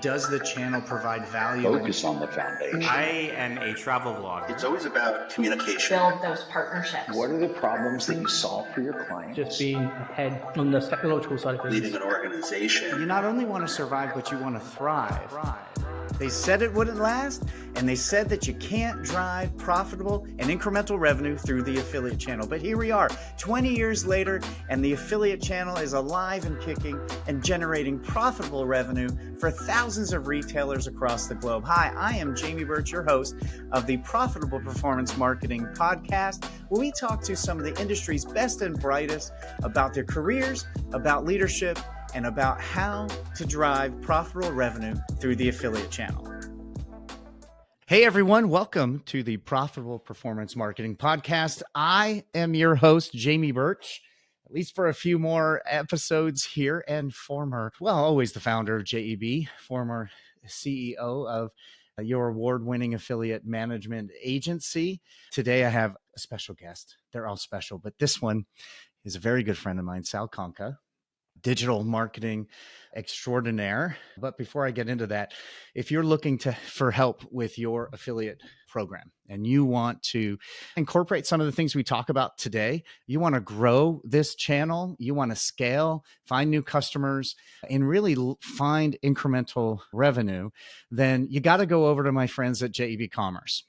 Does the channel provide value? Focus on the foundation. I am a travel vlogger. It's always about communication. Build those partnerships. What are the problems that you solve for your clients? Just being ahead on the technological side of things. Leading an organization. You not only want to survive, but you want to thrive. They said it wouldn't last, and they said that you can't drive profitable and incremental revenue through the affiliate channel. But here we are, 20 years later, and the affiliate channel is alive and kicking and generating profitable revenue for thousands of retailers across the globe. Hi, I am Jamie Birch, your host of the Profitable Performance Marketing Podcast, where we talk to some of the industry's best and brightest about their careers, about leadership, and about how to drive profitable revenue through the affiliate channel. Hey everyone, welcome to the Profitable Performance Marketing Podcast. I am your host, Jamie Birch, at least for a few more episodes here, and always the founder of JEB, former CEO of your award-winning affiliate management agency. Today I have a special guest. They're all special, but this one is a very good friend of mine, Sal Conca, digital marketing extraordinaire. But before I get into that, if you're looking for help with your affiliate program and you want to incorporate some of the things we talk about today, you want to grow this channel, you want to scale, find new customers, and really find incremental revenue, then you got to go over to my friends at JEBCommerce.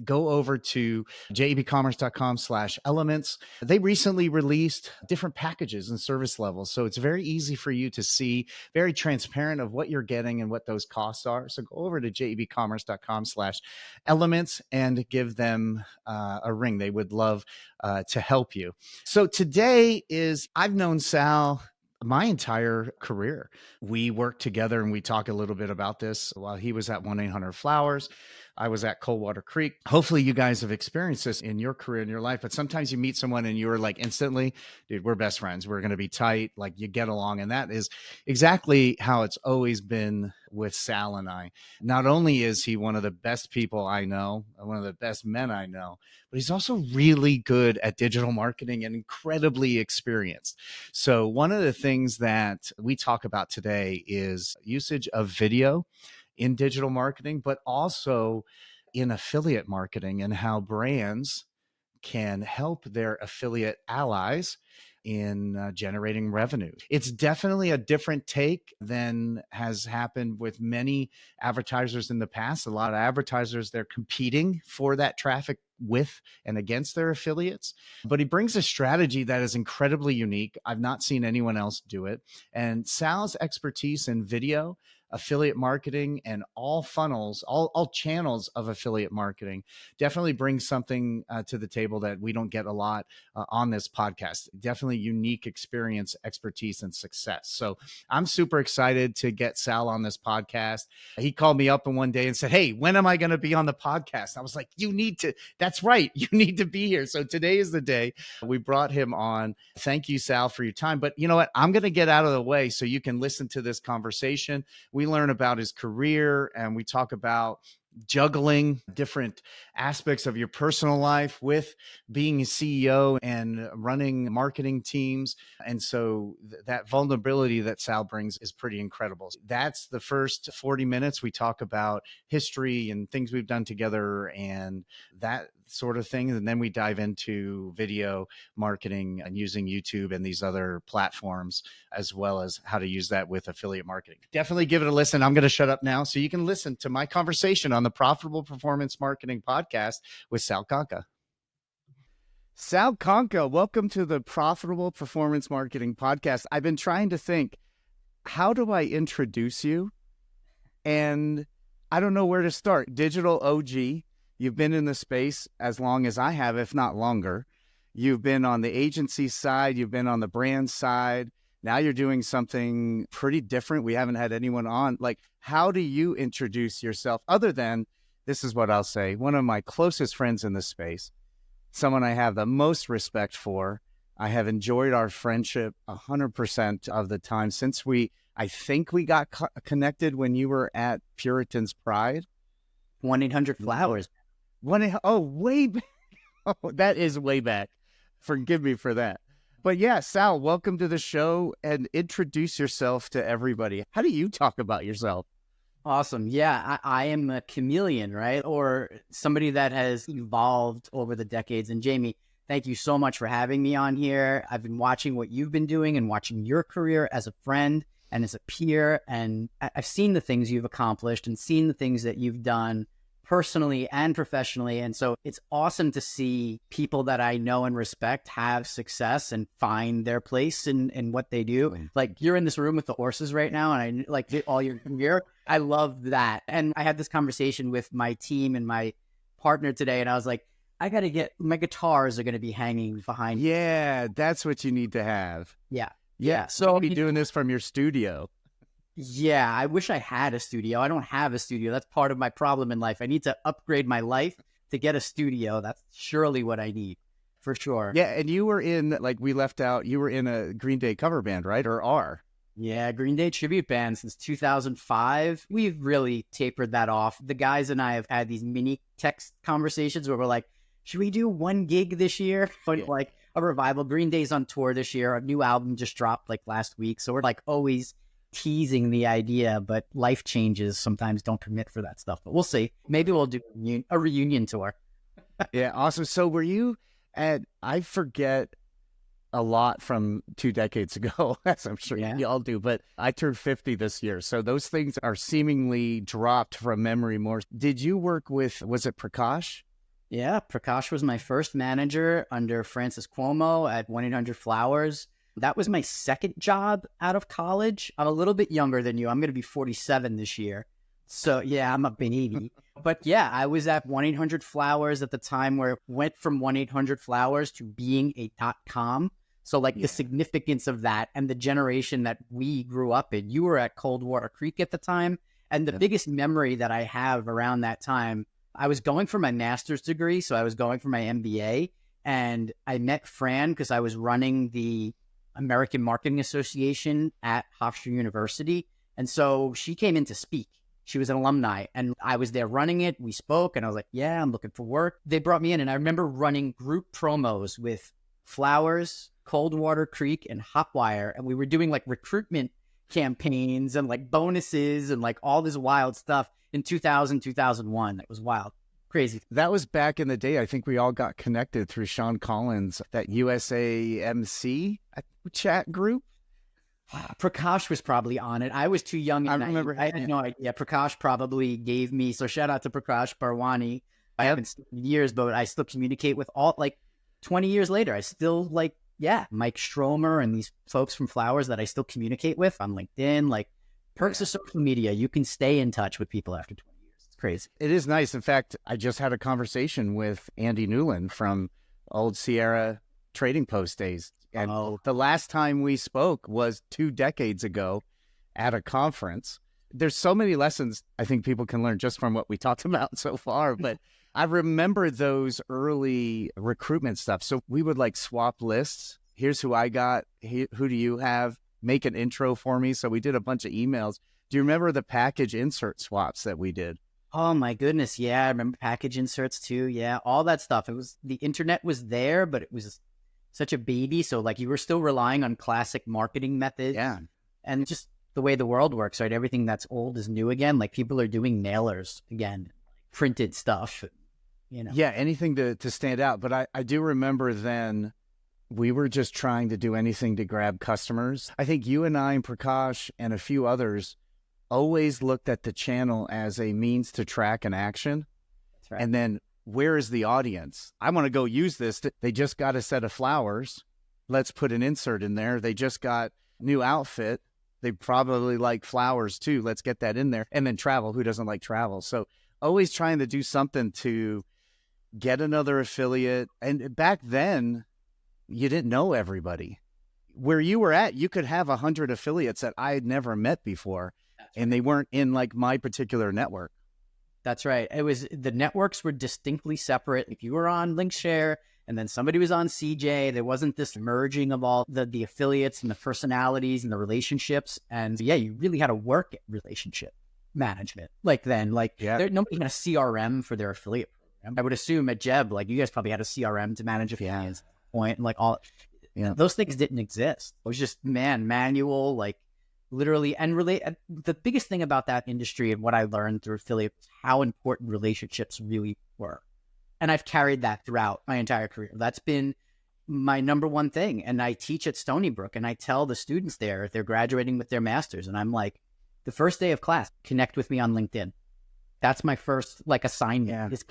Go over to JEBCommerce.com/elements. They recently released different packages and service levels. So it's very easy for you to see, very transparent of what you're getting and what those costs are. So go over to JEBCommerce.com/elements and give them a ring. They would love to help you. So today I've known Sal my entire career. We worked together and we talk a little bit about this while he was at 1-800-Flowers. I was at Coldwater Creek. Hopefully you guys have experienced this in your career, in your life, but sometimes you meet someone and you're like instantly, dude, we're best friends. We're going to be tight. Like you get along. And that is exactly how it's always been with Sal and I. Not only is he one of the best people I know, one of the best men I know, but he's also really good at digital marketing and incredibly experienced. So one of the things that we talk about today is usage of video in digital marketing, but also in affiliate marketing and how brands can help their affiliate allies in generating revenue. It's definitely a different take than has happened with many advertisers in the past. A lot of advertisers, they're competing for that traffic with and against their affiliates. But he brings a strategy that is incredibly unique. I've not seen anyone else do it. And Sal's expertise in video, affiliate marketing, and all funnels, all channels of affiliate marketing definitely brings something to the table that we don't get a lot on this podcast. Definitely unique experience, expertise, and success. So I'm super excited to get Sal on this podcast. He called me up one day and said, hey, when am I going to be on the podcast? I was like, that's right. You need to be here. So today is the day we brought him on. Thank you, Sal, for your time. But you know what? I'm going to get out of the way so you can listen to this conversation. We learn about his career and we talk about juggling different aspects of your personal life with being a CEO and running marketing teams. And so that vulnerability that Sal brings is pretty incredible. That's the first 40 minutes. We talk about history and things we've done together and that sort of thing. And then we dive into video marketing and using YouTube and these other platforms, as well as how to use that with affiliate marketing. Definitely give it a listen. I'm going to shut up now so you can listen to my conversation on the Profitable Performance Marketing Podcast with Sal Conca. Sal Conca, welcome to the Profitable Performance Marketing Podcast. I've been trying to think, how do I introduce you? And I don't know where to start. Digital OG. You've been in the space as long as I have, if not longer. You've been on the agency side. You've been on the brand side. Now you're doing something pretty different. We haven't had anyone on. Like, how do you introduce yourself other than, this is what I'll say, one of my closest friends in the space, someone I have the most respect for. I have enjoyed our friendship 100% of the time since I think we got connected when you were at Puritan's Pride. 1-800-Flowers. Way back. Oh, that is way back. Forgive me for that. But yeah, Sal, welcome to the show and introduce yourself to everybody. How do you talk about yourself? Awesome. Yeah, I am a chameleon, right? Or somebody that has evolved over the decades. And Jamie, thank you so much for having me on here. I've been watching what you've been doing and watching your career as a friend and as a peer. And I've seen the things you've accomplished and seen the things that you've done personally and professionally. And so it's awesome to see people that I know and respect have success and find their place in what they do. Like you're in this room with the horses right now, and I like all your gear. I love that. And I had this conversation with my team and my partner today, and I was like, I got to get my guitars are going to be hanging behind. Yeah, that's what you need to have. Yeah. Yeah. So you'll be doing this from your studio. Yeah, I wish I had a studio. I don't have a studio. That's part of my problem in life. I need to upgrade my life to get a studio. That's surely what I need, for sure. Yeah, and you were in, like we left out, you were in a Green Day cover band, right? Or are? Yeah, Green Day tribute band since 2005. We've really tapered that off. The guys and I have had these mini text conversations where we're like, should we do one gig this year? But like a revival. Green Day's on tour this year. A new album just dropped like last week. So we're like always teasing the idea, but life changes sometimes don't permit for that stuff. But we'll see. Maybe we'll do a reunion tour. Yeah, awesome. So were you at, I forget a lot from 2 decades ago, as I'm sure you all do, but I turned 50 this year. So those things are seemingly dropped from memory more. Did you work with, was it Prakash? Yeah, Prakash was my first manager under Francis Cuomo at 1-800-Flowers. That was my second job out of college. I'm a little bit younger than you. I'm going to be 47 this year. So yeah, I'm a baby. But yeah, I was at 1-800-Flowers at the time where it went from 1-800-Flowers to being a .com. So like the significance of that and the generation that we grew up in. You were at Coldwater Creek at the time. And the biggest memory that I have around that time, I was going for my master's degree. So I was going for my MBA. And I met Fran because I was running the American Marketing Association at Hofstra University. And so she came in to speak. She was an alumni and I was there running it. We spoke and I was like, yeah, I'm looking for work. They brought me in and I remember running group promos with Flowers, Coldwater Creek, and Hotwire. And we were doing like recruitment campaigns and like bonuses and like all this wild stuff in 2000, 2001. That was wild. Crazy. That was back in the day. I think we all got connected through Sean Collins, that USAMC chat group. Prakash was probably on it. I was too young. I remember. I had no idea. Prakash probably gave me. So shout out to Prakash Barwani. I haven't seen him in years, but I still communicate with all, like 20 years later. I still like, Mike Stromer and these folks from Flowers that I still communicate with on LinkedIn. Like perks of social media. You can stay in touch with people after 20 years. It's crazy. It is nice. In fact, I just had a conversation with Andy Newland from old Sierra Trading Post days. And the last time we spoke was 2 decades ago at a conference. There's so many lessons I think people can learn just from what we talked about so far. But I remember those early recruitment stuff. So we would like swap lists. Here's who I got. Who do you have? Make an intro for me. So we did a bunch of emails. Do you remember the package insert swaps that we did? Oh my goodness. Yeah. I remember package inserts too. Yeah. All that stuff. It was, the internet was there, but it was such a baby. So like you were still relying on classic marketing methods. Yeah. And just the way the world works, right? Everything that's old is new again. Like people are doing mailers again, printed stuff, you know? Yeah. Anything to stand out. But I do remember then we were just trying to do anything to grab customers. I think you and I and Prakash and a few others always looked at the channel as a means to track an action. That's right. And then where is the audience? I want to go use this. They just got a set of flowers. Let's put an insert in there. They just got new outfit. They probably like flowers too. Let's get that in there. And then travel. Who doesn't like travel? So always trying to do something to get another affiliate. And back then, you didn't know everybody. Where you were at, you could have 100 affiliates that I had never met before. And they weren't in like my particular network. That's right. It was, the networks were distinctly separate. If you were on Linkshare and then somebody was on CJ, there wasn't this merging of all the affiliates and the personalities and the relationships. And yeah, you really had to work at relationship management. Like then, like nobody had a CRM for their affiliate program. I would assume at Jeb, like you guys probably had a CRM to manage affiliates at that point. And like all, those things didn't exist. It was just manual, like literally, and relate. The biggest thing about that industry and what I learned through affiliate was how important relationships really were. And I've carried that throughout my entire career. That's been my number one thing. And I teach at Stony Brook, and I tell the students there, if they're graduating with their masters, and I'm like, the first day of class, connect with me on LinkedIn. That's my first assignment. Is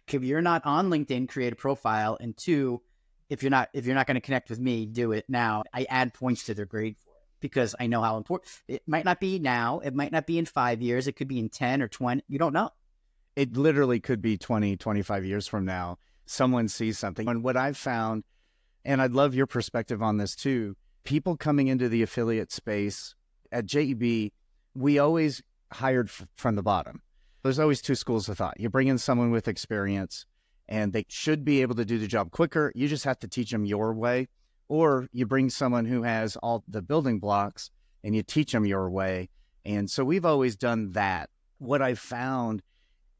if you're not on LinkedIn, create a profile. And two, if you're not going to connect with me, do it now. I add points to their grade for it because I know how important it might not be now. It might not be in 5 years. It could be in 10 or 20. You don't know. It literally could be 20, 25 years from now. Someone sees something. And what I've found, and I'd love your perspective on this too, people coming into the affiliate space at JEB, we always hired from the bottom. There's always two schools of thought. You bring in someone with experience and they should be able to do the job quicker. You just have to teach them your way. Or you bring someone who has all the building blocks and you teach them your way. And so we've always done that. What I've found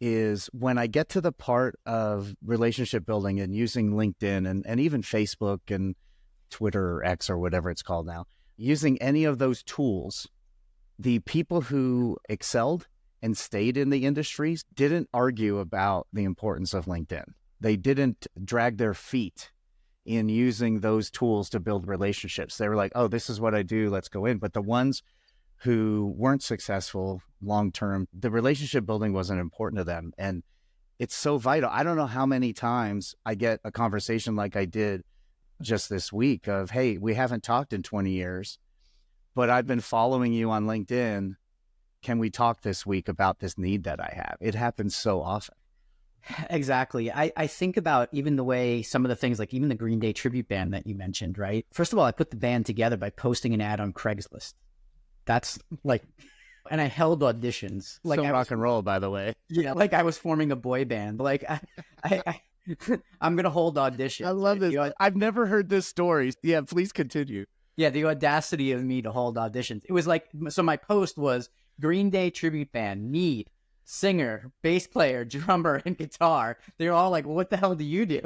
is when I get to the part of relationship building and using LinkedIn and even Facebook and Twitter or X or whatever it's called now, using any of those tools, the people who excelled and stayed in the industries didn't argue about the importance of LinkedIn. They didn't drag their feet in using those tools to build relationships. They were like, oh, this is what I do, let's go in. But the ones who weren't successful long-term, the relationship building wasn't important to them. And it's so vital. I don't know how many times I get a conversation like I did just this week of, hey, we haven't talked in 20 years, but I've been following you on LinkedIn. Can we talk this week about this need that I have? It happens so often. Exactly. I think about even the way some of the things, like even the Green Day tribute band that you mentioned, right? First of all, I put the band together by posting an ad on Craigslist. That's like, and I held auditions. Like so rock and roll, by the way. Yeah, like I was forming a boy band. Like I'm going to hold auditions. I love this. I've never heard this story. Yeah, please continue. Yeah, the audacity of me to hold auditions. It was like, so my post was Green Day tribute band, need singer, bass player, drummer, and guitar. They're all like, what the hell do you do?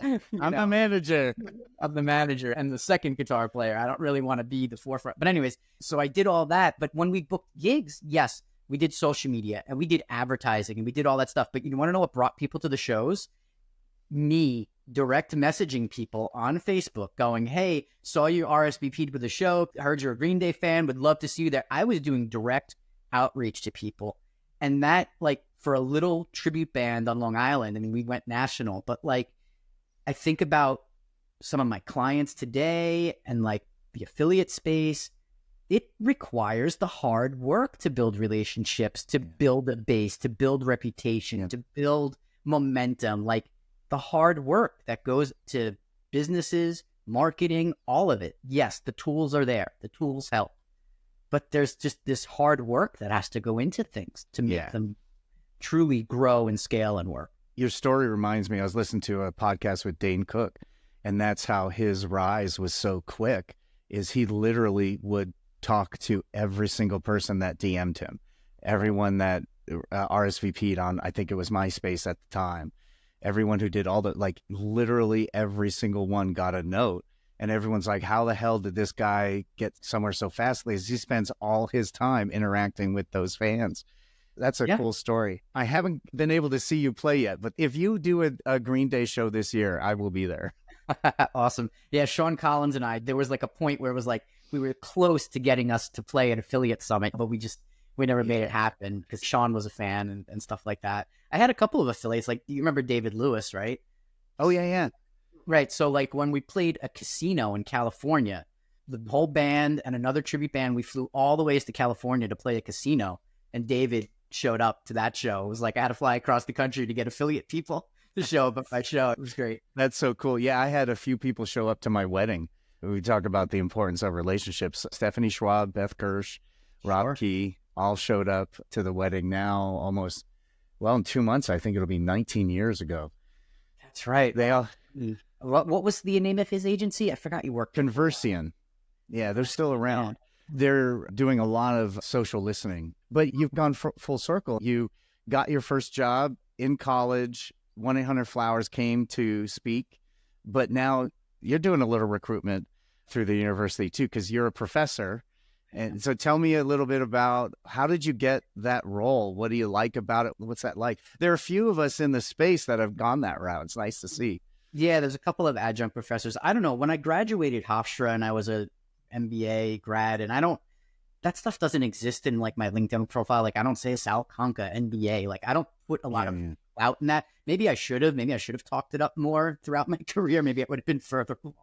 I'm the manager. I'm the manager and the second guitar player. I don't really want to be the forefront. But anyways, so I did all that. But when we booked gigs, yes, we did social media and we did advertising and we did all that stuff. But you want to know what brought people to the shows? Me direct messaging people on Facebook going, hey, saw you RSVP'd with the show, heard you're a Green Day fan, would love to see you there. I was doing direct outreach to people. And that, like, for a little tribute band on Long Island, I mean, we went national, but like, I think about some of my clients today and like the affiliate space, it requires the hard work to build relationships, to build a base, to build reputation, to build momentum, like the hard work that goes to businesses, marketing, all of it. Yes, the tools are there. The tools help. But there's just this hard work that has to go into things to make them truly grow and scale and work. Your story reminds me, I was listening to a podcast with Dane Cook, and that's how his rise was so quick, is he literally would talk to every single person that DM'd him, everyone that RSVP'd on, I think it was MySpace at the time, everyone who did all the, like literally every single one got a note. And everyone's like, how the hell did this guy get somewhere so fast? Because he spends all his time interacting with those fans. That's a cool story. I haven't been able to see you play yet, but if you do a Green Day show this year, I will be there. Awesome. Yeah, Sean Collins and I, there was like a point where it was like, we were close to getting us to play at Affiliate Summit, but we never made it happen because Sean was a fan and stuff like that. I had a couple of affiliates, like, you remember David Lewis, right? Oh, yeah. Right. So like when we played a casino in California, the whole band and another tribute band, we flew all the ways to California to play a casino. And David showed up to that show. It was like I had to fly across the country to get affiliate people to show up at my show. It was great. That's so cool. Yeah, I had a few people show up to my wedding. We talk about the importance of relationships. Stephanie Schwab, Beth Kirsch, Rob Key, all showed up to the wedding now almost, in 2 months, I think it'll be 19 years ago. That's right. They all... What was the name of his agency? I forgot you worked. Conversian. Yeah, they're still around. They're doing a lot of social listening. But you've gone full circle. You got your first job in college. 1-800-Flowers came to speak. But now you're doing a little recruitment through the university too, because you're a professor And so tell me a little bit about, how did you get that role? What do you like about it? What's that like? There are a few of us in the space that have gone that route. It's nice to see. Yeah, there's a couple of adjunct professors. I don't know. When I graduated Hofstra and I was a MBA grad, and that stuff doesn't exist in like my LinkedIn profile. Like I don't say Sal Conca MBA. Like I don't put a lot of out in that. Maybe I should have. Maybe I should have talked it up more throughout my career. Maybe it would have been further along.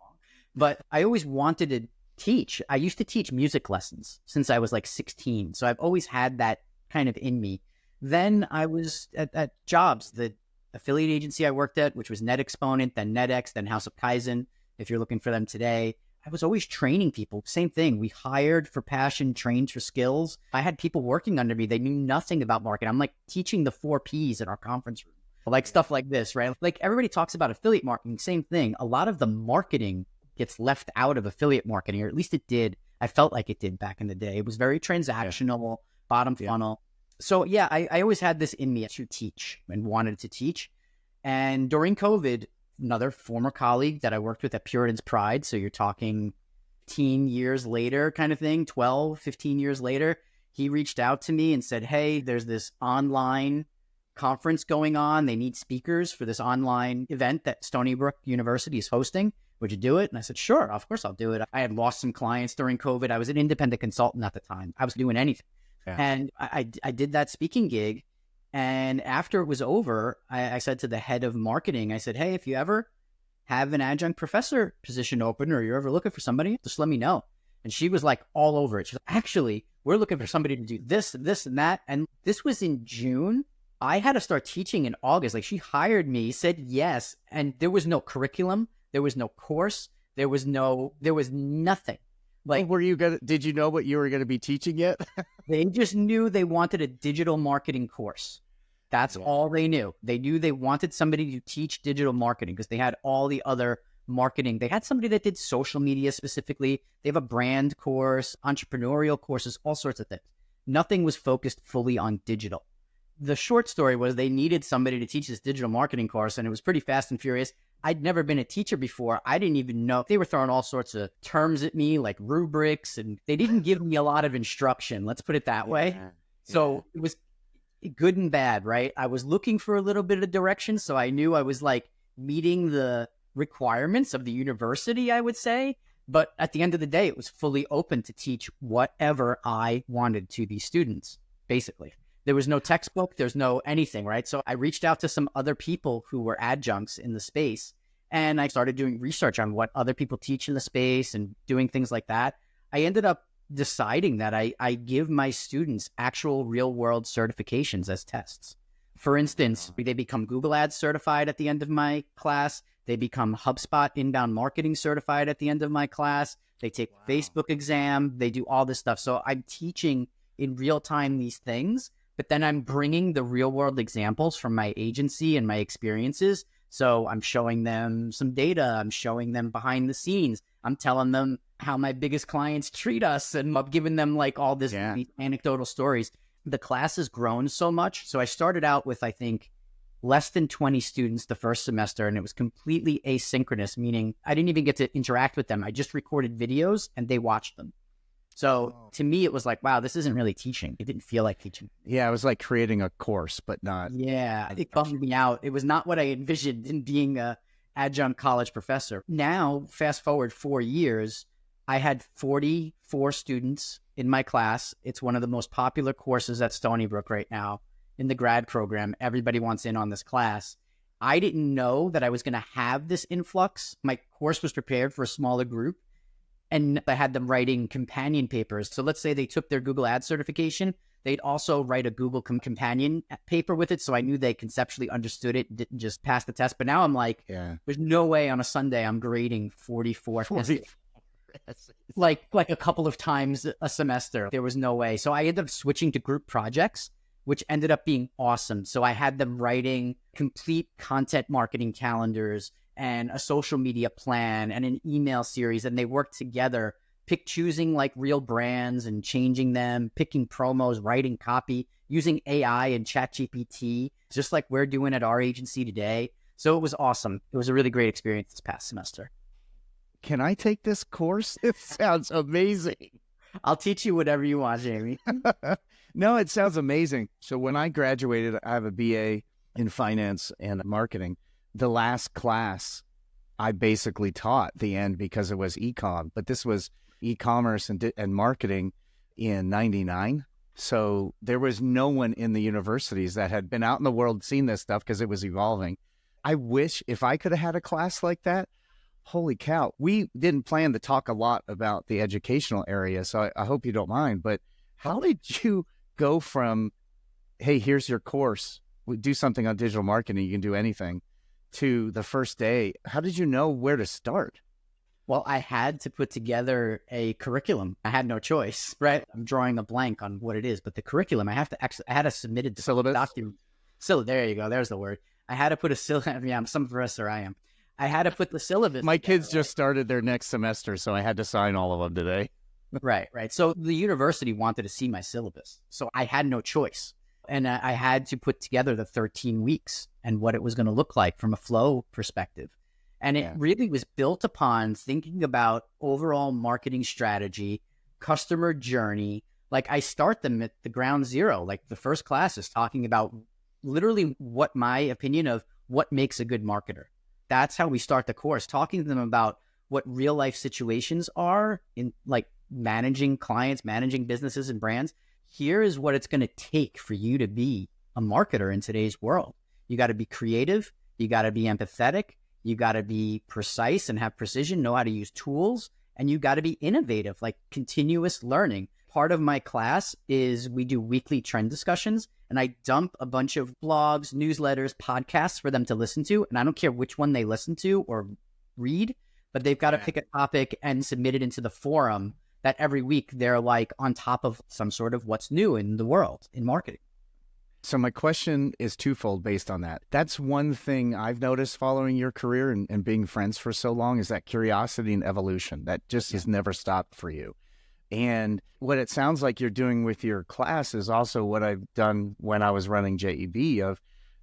But I always wanted to teach. I used to teach music lessons since I was like 16. So I've always had that kind of in me. Then I was at Jobs, the affiliate agency I worked at, which was Net Exponent, then NetX, then House of Kaizen, if you're looking for them today. I was always training people. Same thing. We hired for passion, trained for skills. I had people working under me. They knew nothing about marketing. I'm like teaching the 4 Ps in our conference room, like stuff like this, right? Like everybody talks about affiliate marketing. Same thing. A lot of the marketing gets left out of affiliate marketing, or at least it did. I felt like it did back in the day. It was very transactional, bottom funnel. So yeah, I always had this in me to teach and wanted to teach. And during COVID, another former colleague that I worked with at Puritan's Pride, so you're talking 15 years later kind of thing, 12, 15 years later, he reached out to me and said, hey, there's this online conference going on. They need speakers for this online event that Stony Brook University is hosting. Would you do it? And I said, sure, of course I'll do it. I had lost some clients during COVID. I was an independent consultant at the time. I was doing anything. Yeah. And I did that speaking gig. And after it was over, I said to the head of marketing, I said, hey, if you ever have an adjunct professor position open or you're ever looking for somebody, just let me know. And she was like all over it. She was like, actually, we're looking for somebody to do this and this and that. And this was in June. I had to start teaching in August. Like she hired me, said yes. And there was no curriculum. There was no course. There was nothing. Like, did you know what you were going to be teaching yet? They just knew they wanted a digital marketing course. That's all they knew. They knew they wanted somebody to teach digital marketing because they had all the other marketing. They had somebody that did social media specifically. They have a brand course, entrepreneurial courses, all sorts of things. Nothing was focused fully on digital. The short story was they needed somebody to teach this digital marketing course, and it was pretty fast and furious. I'd never been a teacher before. I didn't even know. They were throwing all sorts of terms at me, like rubrics, and they didn't give me a lot of instruction. Let's put it that way. So it was good and bad, right? I was looking for a little bit of direction, so I knew I was like meeting the requirements of the university, I would say. But at the end of the day, it was fully open to teach whatever I wanted to these students, basically. There was no textbook. There's no anything, right? So I reached out to some other people who were adjuncts in the space, and I started doing research on what other people teach in the space and doing things like that. I ended up deciding that I give my students actual real-world certifications as tests. For instance, they become Google Ads certified at the end of my class. They become HubSpot inbound marketing certified at the end of my class. They take Facebook exam. They do all this stuff. So I'm teaching in real time these things, but then I'm bringing the real world examples from my agency and my experiences. So I'm showing them some data. I'm showing them behind the scenes. I'm telling them how my biggest clients treat us, and I'm giving them like all this these anecdotal stories. The class has grown so much. So I started out with, I think, less than 20 students the first semester, and it was completely asynchronous, meaning I didn't even get to interact with them. I just recorded videos and they watched them. So to me, it was like, wow, this isn't really teaching. It didn't feel like teaching. Yeah, it was like creating a course, but not. Yeah, it bummed me out. It was not what I envisioned in being a adjunct college professor. Now, fast forward 4 years, I had 44 students in my class. It's one of the most popular courses at Stony Brook right now in the grad program. Everybody wants in on this class. I didn't know that I was going to have this influx. My course was prepared for a smaller group, and I had them writing companion papers. So let's say they took their Google Ads certification. They'd also write a Google companion paper with it. So I knew they conceptually understood it, didn't just pass the test. But now I'm like, there's no way on a Sunday I'm grading 44 like a couple of times a semester. There was no way. So I ended up switching to group projects, which ended up being awesome. So I had them writing complete content marketing calendars and a social media plan and an email series, and they worked together, choosing like real brands and changing them, picking promos, writing copy, using AI and ChatGPT, just like we're doing at our agency today. So it was awesome. It was a really great experience this past semester. Can I take this course? It sounds amazing. I'll teach you whatever you want, Jamie. No, it sounds amazing. So when I graduated, I have a BA in finance and marketing. The last class I basically taught the end because it was ecom, but this was e-commerce and marketing in 99. So there was no one in the universities that had been out in the world seen this stuff because it was evolving. I wish if I could have had a class like that. Holy cow. We didn't plan to talk a lot about the educational area, so I hope you don't mind, but how did you go from, hey, here's your course, we do something on digital marketing, you can do anything, to the first day? How did you know where to start? Well, I had to put together a curriculum. I had no choice, right? I'm drawing a blank on what it is, but the curriculum, I had to submit a Syllabus? document. So there you go. There's the word. I had to put a syllabus. Yeah, I'm some professor I am. I had to put the syllabus. My together, kids just started their next semester, so I had to sign all of them today. Right. So the university wanted to see my syllabus. So I had no choice. And I had to put together the 13 weeks and what it was going to look like from a flow perspective. And it really was built upon thinking about overall marketing strategy, customer journey. Like I start them at the ground zero. Like the first class is talking about literally what my opinion of what makes a good marketer. That's how we start the course, talking to them about what real life situations are in like managing clients, managing businesses and brands. Here is what it's going to take for you to be a marketer in today's world. You got to be creative. You got to be empathetic. You got to be precise and have precision, know how to use tools, and you got to be innovative, like continuous learning. Part of my class is we do weekly trend discussions, and I dump a bunch of blogs, newsletters, podcasts for them to listen to. And I don't care which one they listen to or read, but they've got to pick a topic and submit it into the forum that every week they're like on top of some sort of what's new in the world in marketing. So my question is twofold based on that. That's one thing I've noticed following your career and being friends for so long is that curiosity and evolution that just has never stopped for you. And what it sounds like you're doing with your class is also what I've done when I was running JEB of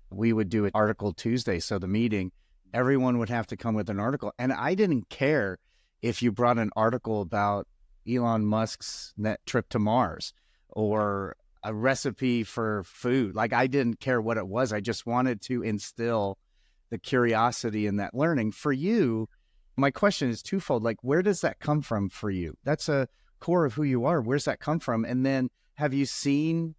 we would do an article Tuesday. So the meeting, everyone would have to come with an article. And I didn't care if you brought an article about Elon Musk's net trip to Mars or a recipe for food. Like I didn't care what it was. I just wanted to instill the curiosity and that learning. For you, my question is twofold. Like, where does that come from for you? That's a core of who you are. Where's that come from? And then have you seen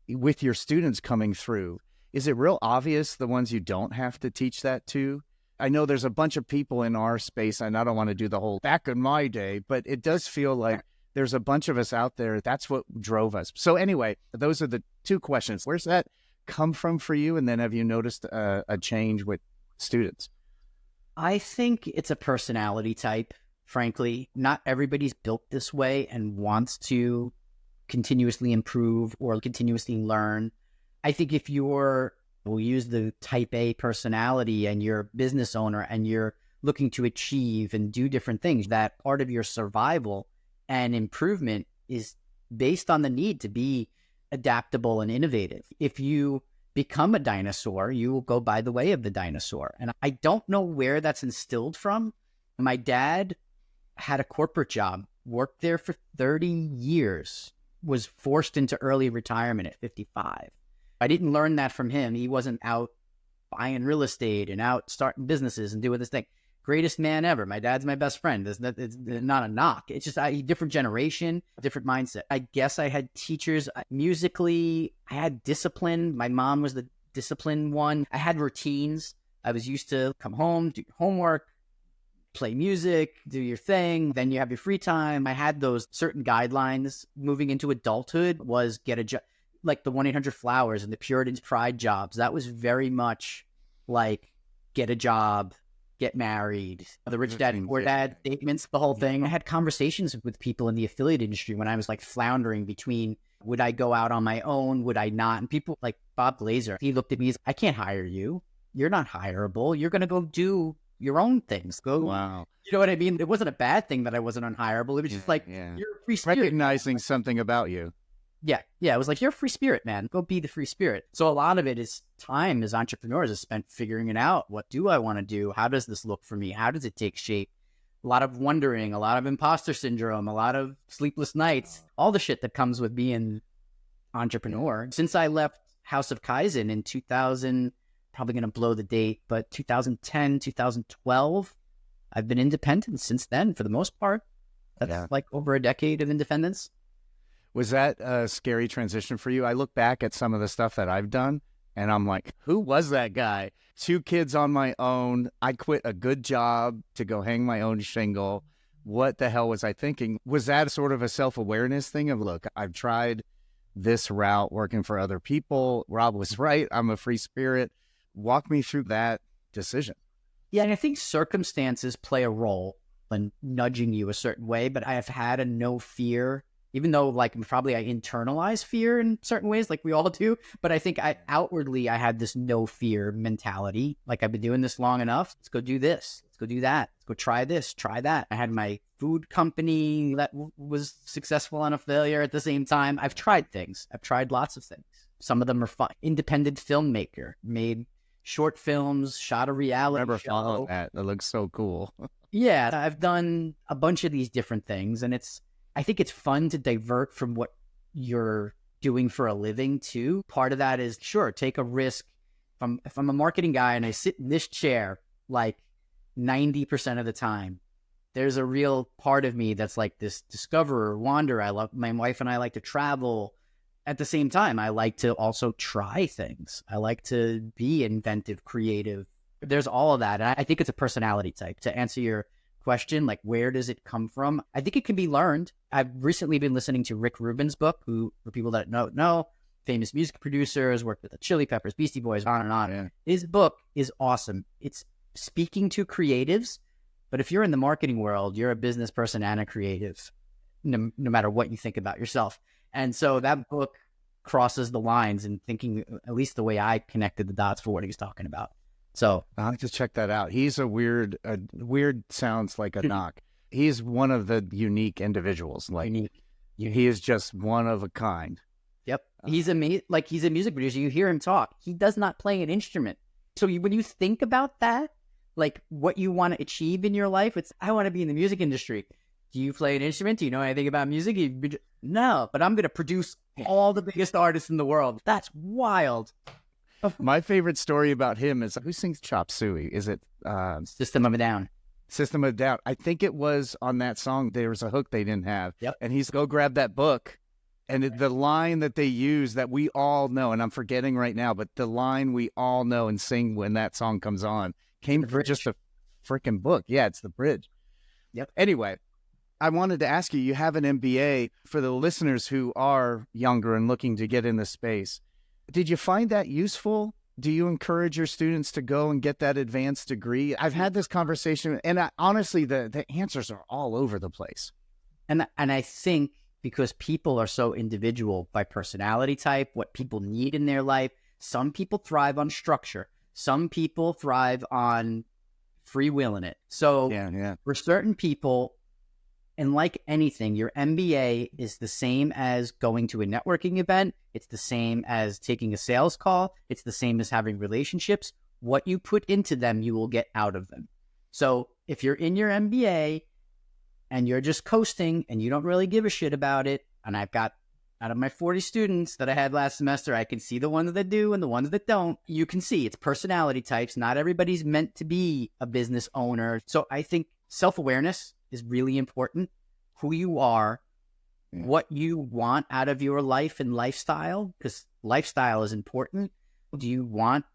with your students coming through, is it real obvious the ones you don't have to teach that to? I know there's a bunch of people in our space, and I don't want to do the whole back in my day, but it does feel like there's a bunch of us out there. That's what drove us. So anyway, those are the two questions. Where's that come from for you? And then have you noticed a change with students? I think it's a personality type, frankly. Not everybody's built this way and wants to continuously improve or continuously learn. I think if we'll use the type A personality and you're a business owner and you're looking to achieve and do different things, that part of your survival and improvement is based on the need to be adaptable and innovative. If you become a dinosaur, you will go by the way of the dinosaur. And I don't know where that's instilled from. My dad had a corporate job, worked there for 30 years, was forced into early retirement at 55. I didn't learn that from him. He wasn't out buying real estate and out starting businesses and doing this thing. Greatest man ever. My dad's my best friend. It's not a knock. It's just a different generation, different mindset. I guess I had teachers musically. I had discipline. My mom was the disciplined one. I had routines. I was used to come home, do your homework, play music, do your thing. Then you have your free time. I had those certain guidelines. Moving into adulthood was get a job, like the 1-800-Flowers and the Puritan's Pride jobs. That was very much like get a job, get married, the Rich Dad Poor Dad statements, the whole thing. I had conversations with people in the affiliate industry when I was like floundering between, would I go out on my own? Would I not? And people like Bob Glazer, he looked at me as, I can't hire you. You're not hireable. You're going to go do your own things. Go. Wow. You know what I mean? It wasn't a bad thing that I wasn't unhireable. It was just like, you're a free spirit. Recognizing something about you. Yeah. It was like, you're a free spirit, man. Go be the free spirit. So a lot of it is time as entrepreneurs is spent figuring it out. What do I want to do? How does this look for me? How does it take shape? a lot of wondering, a lot of imposter syndrome, a lot of sleepless nights, all the shit that comes with being entrepreneur. Since I left House of Kaizen in 2000, probably going to blow the date, but 2010, 2012, I've been independent since then for the most part. That's like over a decade of independence. Was that a scary transition for you? I look back at some of the stuff that I've done and I'm like, who was that guy? 2 kids on my own. I quit a good job to go hang my own shingle. What the hell was I thinking? Was that sort of a self-awareness thing of, look, I've tried this route working for other people. Rob was right. I'm a free spirit. Walk me through that decision. Yeah, and I think circumstances play a role in nudging you a certain way, but I have had a no fear, even though like probably I internalize fear in certain ways, like we all do. But I think outwardly I had this no fear mentality. Like, I've been doing this long enough. Let's go do this. Let's go do that. Let's go try this, try that. I had my food company that was successful and a failure at the same time. I've tried things. I've tried lots of things. Some of them are fun. Independent filmmaker, made short films, shot a reality show. Following that. That looks so cool. Yeah, I've done a bunch of these different things, and I think it's fun to divert from what you're doing for a living too. Part of that is, sure, take a risk. If I'm a marketing guy and I sit in this chair like 90% of the time, there's a real part of me that's like this discoverer, wanderer. My wife and I like to travel. At the same time, I like to also try things. I like to be inventive, creative. There's all of that. And I think it's a personality type. To answer your question, like, where does it come from? I think it can be learned. I've recently been listening to Rick Rubin's book, who, for people that know, famous music producers, worked with the Chili Peppers, Beastie Boys, on and on. Yeah. His book is awesome. It's speaking to creatives, but if you're in the marketing world, you're a business person and a creative, no matter what you think about yourself. And so that book crosses the lines in thinking, at least the way I connected the dots for what he's talking about. So I'll have to check that out. He's a weird sounds like a knock. He's one of the unique individuals. Like, unique. He is just one of a kind. Yep. He's a music producer. You hear him talk. He does not play an instrument. So when you think about that, like what you want to achieve in your life, I want to be in the music industry. Do you play an instrument? Do you know anything about music? No, but I'm going to produce all the biggest artists in the world. That's wild. My favorite story about him is, who sings Chop Suey? Is it System of a Down? System of a Down. I think it was on that song. There was a hook they didn't have. Yep. And he's go grab that book. And the line that they use that we all know, and I'm forgetting right now, but the line we all know and sing when that song comes on came from just a freaking book. Yeah, it's the bridge. Yep. Anyway, I wanted to ask you, you have an MBA. For the listeners who are younger and looking to get in the space, did you find that useful? Do you encourage your students to go and get that advanced degree? I've had this conversation, and honestly, the answers are all over the place. And I think because people are so individual by personality type, what people need in their life, some people thrive on structure. Some people thrive on free will in it. So for certain people, and like anything, your MBA is the same as going to a networking event. It's the same as taking a sales call. It's the same as having relationships. What you put into them, you will get out of them. So if you're in your MBA and you're just coasting and you don't really give a shit about it, and I've got, out of my 40 students that I had last semester, I can see the ones that do and the ones that don't. You can see it's personality types. Not everybody's meant to be a business owner. So I think self-awareness is really important. Who you are, what you want out of your life and lifestyle, because lifestyle is important. Do you want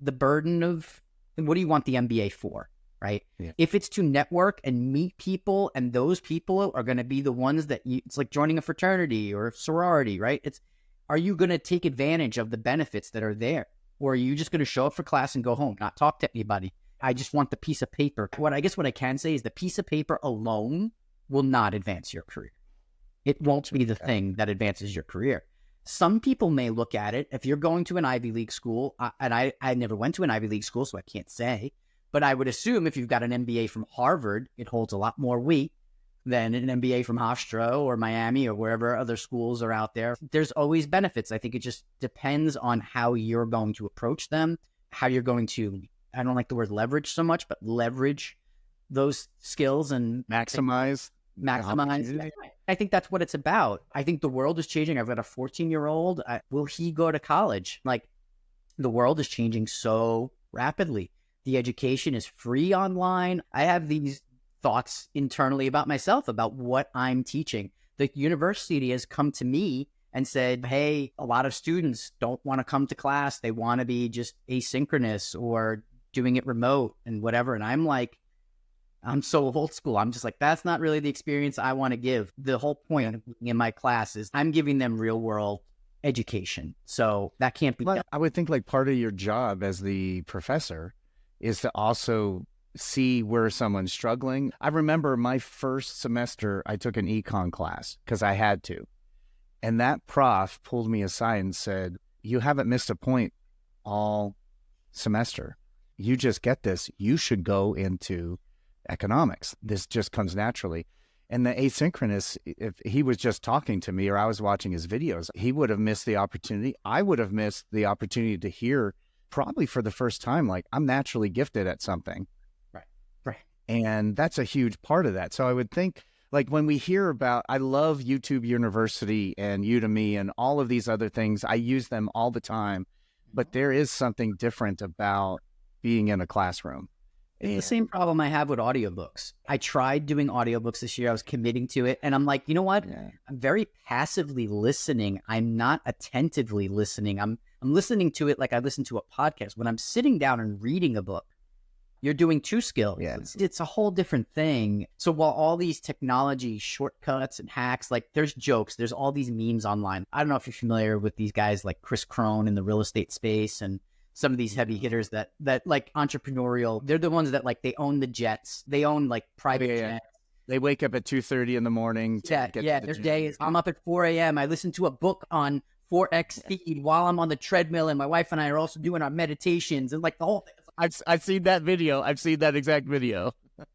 the burden of, and what do you want the MBA for, right? Yeah. If it's to network and meet people, and those people are going to be the ones that it's like joining a fraternity or a sorority, right? Are you going to take advantage of the benefits that are there? Or are you just going to show up for class and go home, not talk to anybody? I just want the piece of paper. What I can say is the piece of paper alone will not advance your career. It won't be the thing that advances your career. Some people may look at it, if you're going to an Ivy League school, and I never went to an Ivy League school, so I can't say, but I would assume if you've got an MBA from Harvard, it holds a lot more weight than an MBA from Hofstra or Miami or wherever other schools are out there. There's always benefits. I think it just depends on how you're going to approach them, how you're going to, I don't like the word leverage so much, but leverage those skills and Maximize. maximize. I think that's what it's about. I think the world is changing. I've got a 14-year-old. Will he go to college? Like, the world is changing so rapidly. The education is free online. I have these thoughts internally about myself, about what I'm teaching. The university has come to me and said, hey, a lot of students don't want to come to class. They want to be just asynchronous or doing it remote and whatever. And I'm like, I'm so old school. I'm just like, that's not really the experience I want to give. The whole point of being in my class is I'm giving them real world education. So that can't be done. I would think like part of your job as the professor is to also see where someone's struggling. I remember my first semester, I took an econ class because I had to. And that prof pulled me aside and said, you haven't missed a point all semester. You just get this. You should go into economics. This just comes naturally. And the asynchronous, if he was just talking to me or I was watching his videos, he would have missed the opportunity. I would have missed the opportunity to hear probably for the first time, like, I'm naturally gifted at something. Right. And that's a huge part of that. So I would think, like, when we hear about, I love YouTube University and Udemy and all of these other things, I use them all the time, but there is something different about being in a classroom. It's the same problem I have with audiobooks. I tried doing audiobooks this year. I was committing to it. And I'm like, you know what? I'm very passively listening. I'm not attentively listening. I'm listening to it like I listen to a podcast. When I'm sitting down and reading a book, you're doing two skills. Yeah. It's a whole different thing. So while all these technology shortcuts and hacks, like there's jokes, there's all these memes online. I don't know if you're familiar with these guys like Chris Crone in the real estate space and some of these heavy hitters that like entrepreneurial, they're the ones that like, they own the jets. They own like private jets. They wake up at 2:30 in the morning. Their day is, I'm up at 4 a.m. I listen to a book on 4X speed while I'm on the treadmill, and my wife and I are also doing our meditations and like the whole thing. I've seen that video. I've seen that exact video.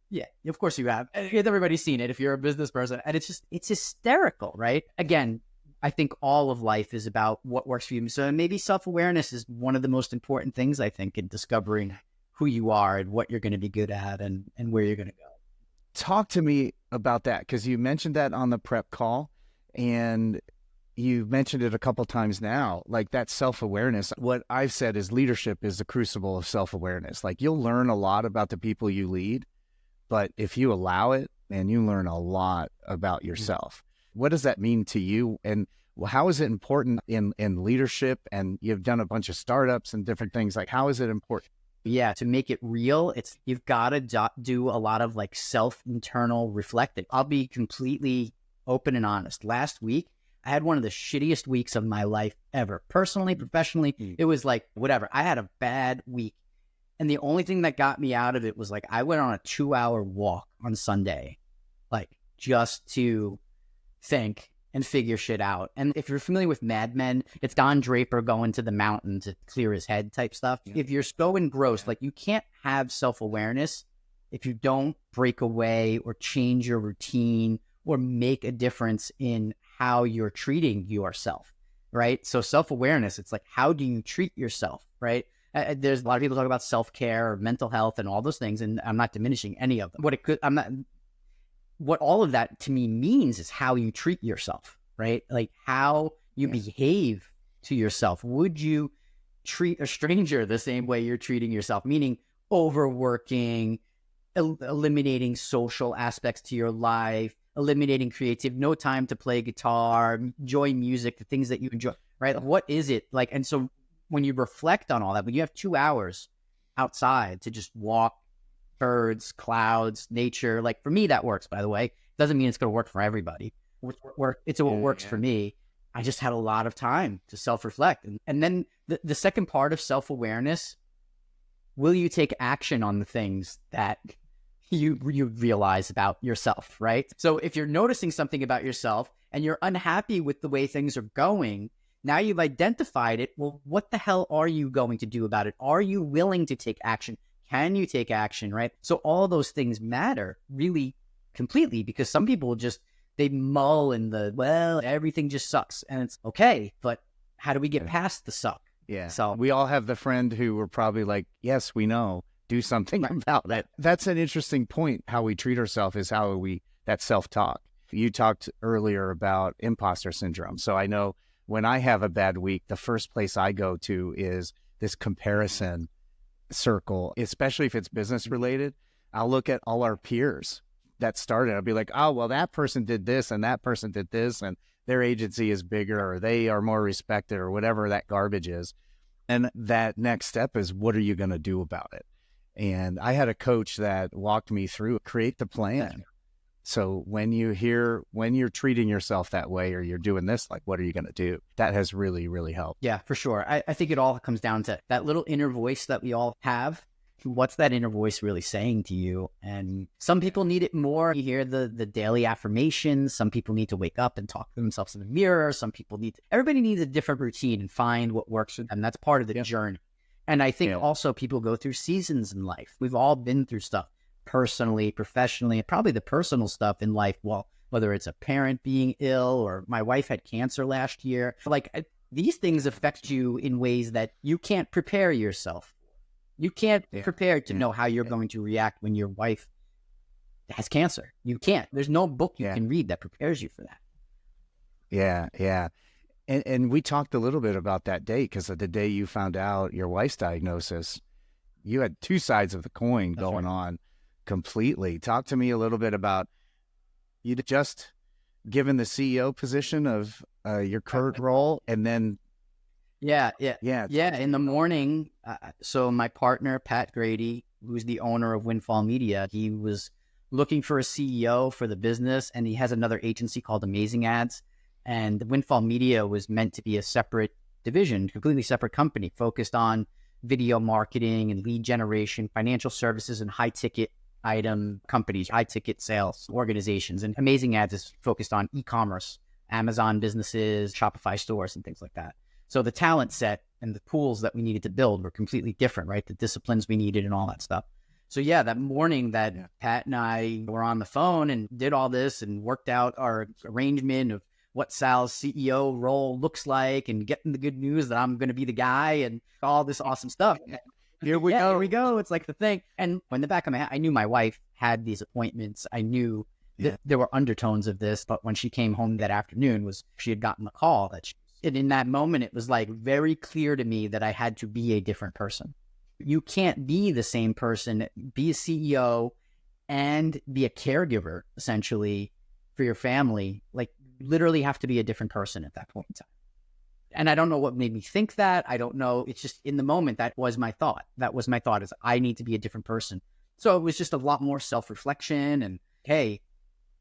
Yeah, of course you have. Everybody's seen it if you're a business person. And it's hysterical, right? Again, I think all of life is about what works for you. So maybe self-awareness is one of the most important things, I think, in discovering who you are and what you're going to be good at and where you're going to go. Talk to me about that, because you mentioned that on the prep call and you mentioned it a couple times now, like that self-awareness. What I've said is leadership is the crucible of self-awareness. Like, you'll learn a lot about the people you lead, but if you allow it, man, you learn a lot about yourself. What does that mean to you? And how is it important in leadership? And you've done a bunch of startups and different things. Like, how is it important? Yeah, to make it real, you've got to do a lot of like internal reflecting. I'll be completely open and honest. Last week, I had one of the shittiest weeks of my life ever. Personally, professionally, it was like, whatever. I had a bad week. And the only thing that got me out of it was like, I went on a 2-hour walk on Sunday, like just to think and figure shit out. And if you're familiar with Mad Men, it's Don Draper going to the mountain to clear his head type stuff. Yeah. If you're so engrossed, like, you can't have self-awareness if you don't break away or change your routine or make a difference in how you're treating yourself, right? So self-awareness, it's like, how do you treat yourself, right? There's a lot of people talk about self-care or mental health and all those things, and I'm not diminishing any of them. What all of that to me means is how you treat yourself, right? Like how you behave to yourself. Would you treat a stranger the same way you're treating yourself? Meaning overworking, eliminating social aspects to your life, eliminating creative, no time to play guitar, enjoy music, the things that you enjoy, right? What is it like? And so when you reflect on all that, when you have 2 hours outside to just walk, birds, clouds, nature, like for me, that works, by the way. Doesn't mean it's going to work for everybody. It's what works for me. I just had a lot of time to self-reflect. And then the second part of self-awareness, will you take action on the things that you realize about yourself, right? So if you're noticing something about yourself and you're unhappy with the way things are going, now you've identified it. Well, what the hell are you going to do about it? Are you willing to take action? Can you take action, right? So all those things matter really completely, because some people they mull in everything just sucks. And it's okay, but how do we get past the suck? Yeah. So we all have the friend who were probably like, yes, we know, do something about it. That's an interesting point. How we treat ourselves is how that self-talk. You talked earlier about imposter syndrome. So I know when I have a bad week, the first place I go to is this comparison circle, especially if it's business related. I'll look at all our peers that started. I'll be like, oh, well, that person did this and that person did this, and their agency is bigger, or they are more respected, or whatever that garbage is. And that next step is, what are you going to do about it? And I had a coach that walked me through, create the plan. So when you're treating yourself that way, or you're doing this, like, what are you going to do? That has really, really helped. Yeah, for sure. I think it all comes down to that little inner voice that we all have. What's that inner voice really saying to you? And some people need it more. You hear the daily affirmations. Some people need to wake up and talk to themselves in the mirror. Everybody needs a different routine and find what works for them. That's part of the journey. And I think also people go through seasons in life. We've all been through stuff personally, professionally, and probably the personal stuff in life. Well, whether it's a parent being ill, or my wife had cancer last year, these things affect you in ways that you can't prepare yourself. You can't prepare to know how you're going to react when your wife has cancer. You can't. There's no book you can read that prepares you for that. Yeah. And we talked a little bit about that day, because of the day you found out your wife's diagnosis, you had two sides of the coin going on completely. Talk to me a little bit about, you'd just given the CEO position of your current role, and then Yeah. In the morning, so my partner, Pat Grady, who's the owner of Windfall Media, he was looking for a CEO for the business, and he has another agency called Amazing Ads. And Windfall Media was meant to be a separate division, completely separate company, focused on video marketing and lead generation, financial services, and high-ticket item companies, high-ticket sales organizations. And Amazing Ads is focused on e-commerce, Amazon businesses, Shopify stores, and things like that. So the talent set and the tools that we needed to build were completely different, right? The disciplines we needed and all that stuff. So yeah, that morning that Pat and I were on the phone and did all this and worked out our arrangement of what Sal's CEO role looks like, and getting the good news that I'm going to be the guy and all this awesome stuff. Here we go. It's like the thing. And in the back of my head, I knew my wife had these appointments. I knew that there were undertones of this, but when she came home that afternoon, she had gotten the call and in that moment, it was like very clear to me that I had to be a different person. You can't be the same person, be a CEO and be a caregiver, essentially, for your family. Like, literally have to be a different person at that point in time. And I don't know what made me think that. I don't know. It's just in the moment, that was my thought. Is I need to be a different person. So it was just a lot more self-reflection, and, hey,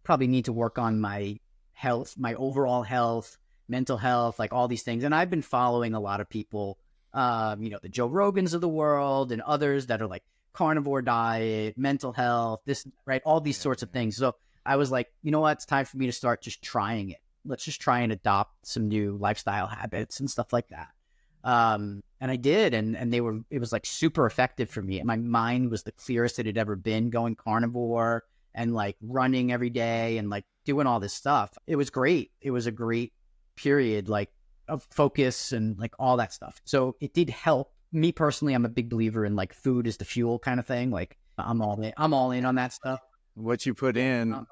probably need to work on my health, my overall health, mental health, like all these things. And I've been following a lot of people, the Joe Rogans of the world and others that are like carnivore diet, mental health, this, right? All these sorts of things. So I was like, you know what? It's time for me to start just trying it. Let's just try and adopt some new lifestyle habits and stuff like that. And I did. And it was like super effective for me. My mind was the clearest it had ever been, going carnivore and like running every day and like doing all this stuff. It was great. It was a great period, like, of focus and like all that stuff. So it did help me personally. I'm a big believer in like food is the fuel kind of thing. Like, I'm all in on that stuff. What you put in,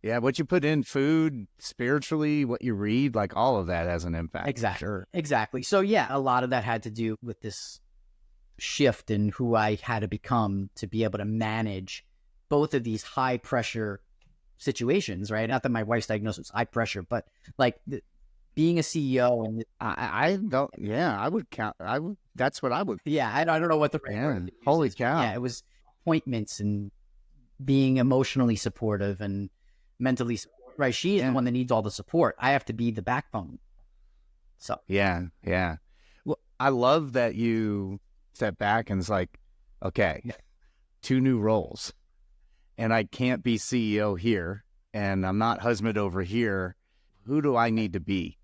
what you put in, food, spiritually, what you read, like all of that has an impact. Exactly. So yeah, a lot of that had to do with this shift in who I had to become to be able to manage both of these high pressure situations, right? Not that my wife's diagnosis was high pressure, but like being a CEO, and I would count. That's what I would. Yeah, I don't know what the holy cow. Yeah, it was appointments and being emotionally supportive and mentally supportive. Right, she is the one that needs all the support. I have to be the backbone. So yeah. Well, I love that you step back and it's like, okay, 2 new roles, and I can't be CEO here, and I'm not husband over here. Who do I need to be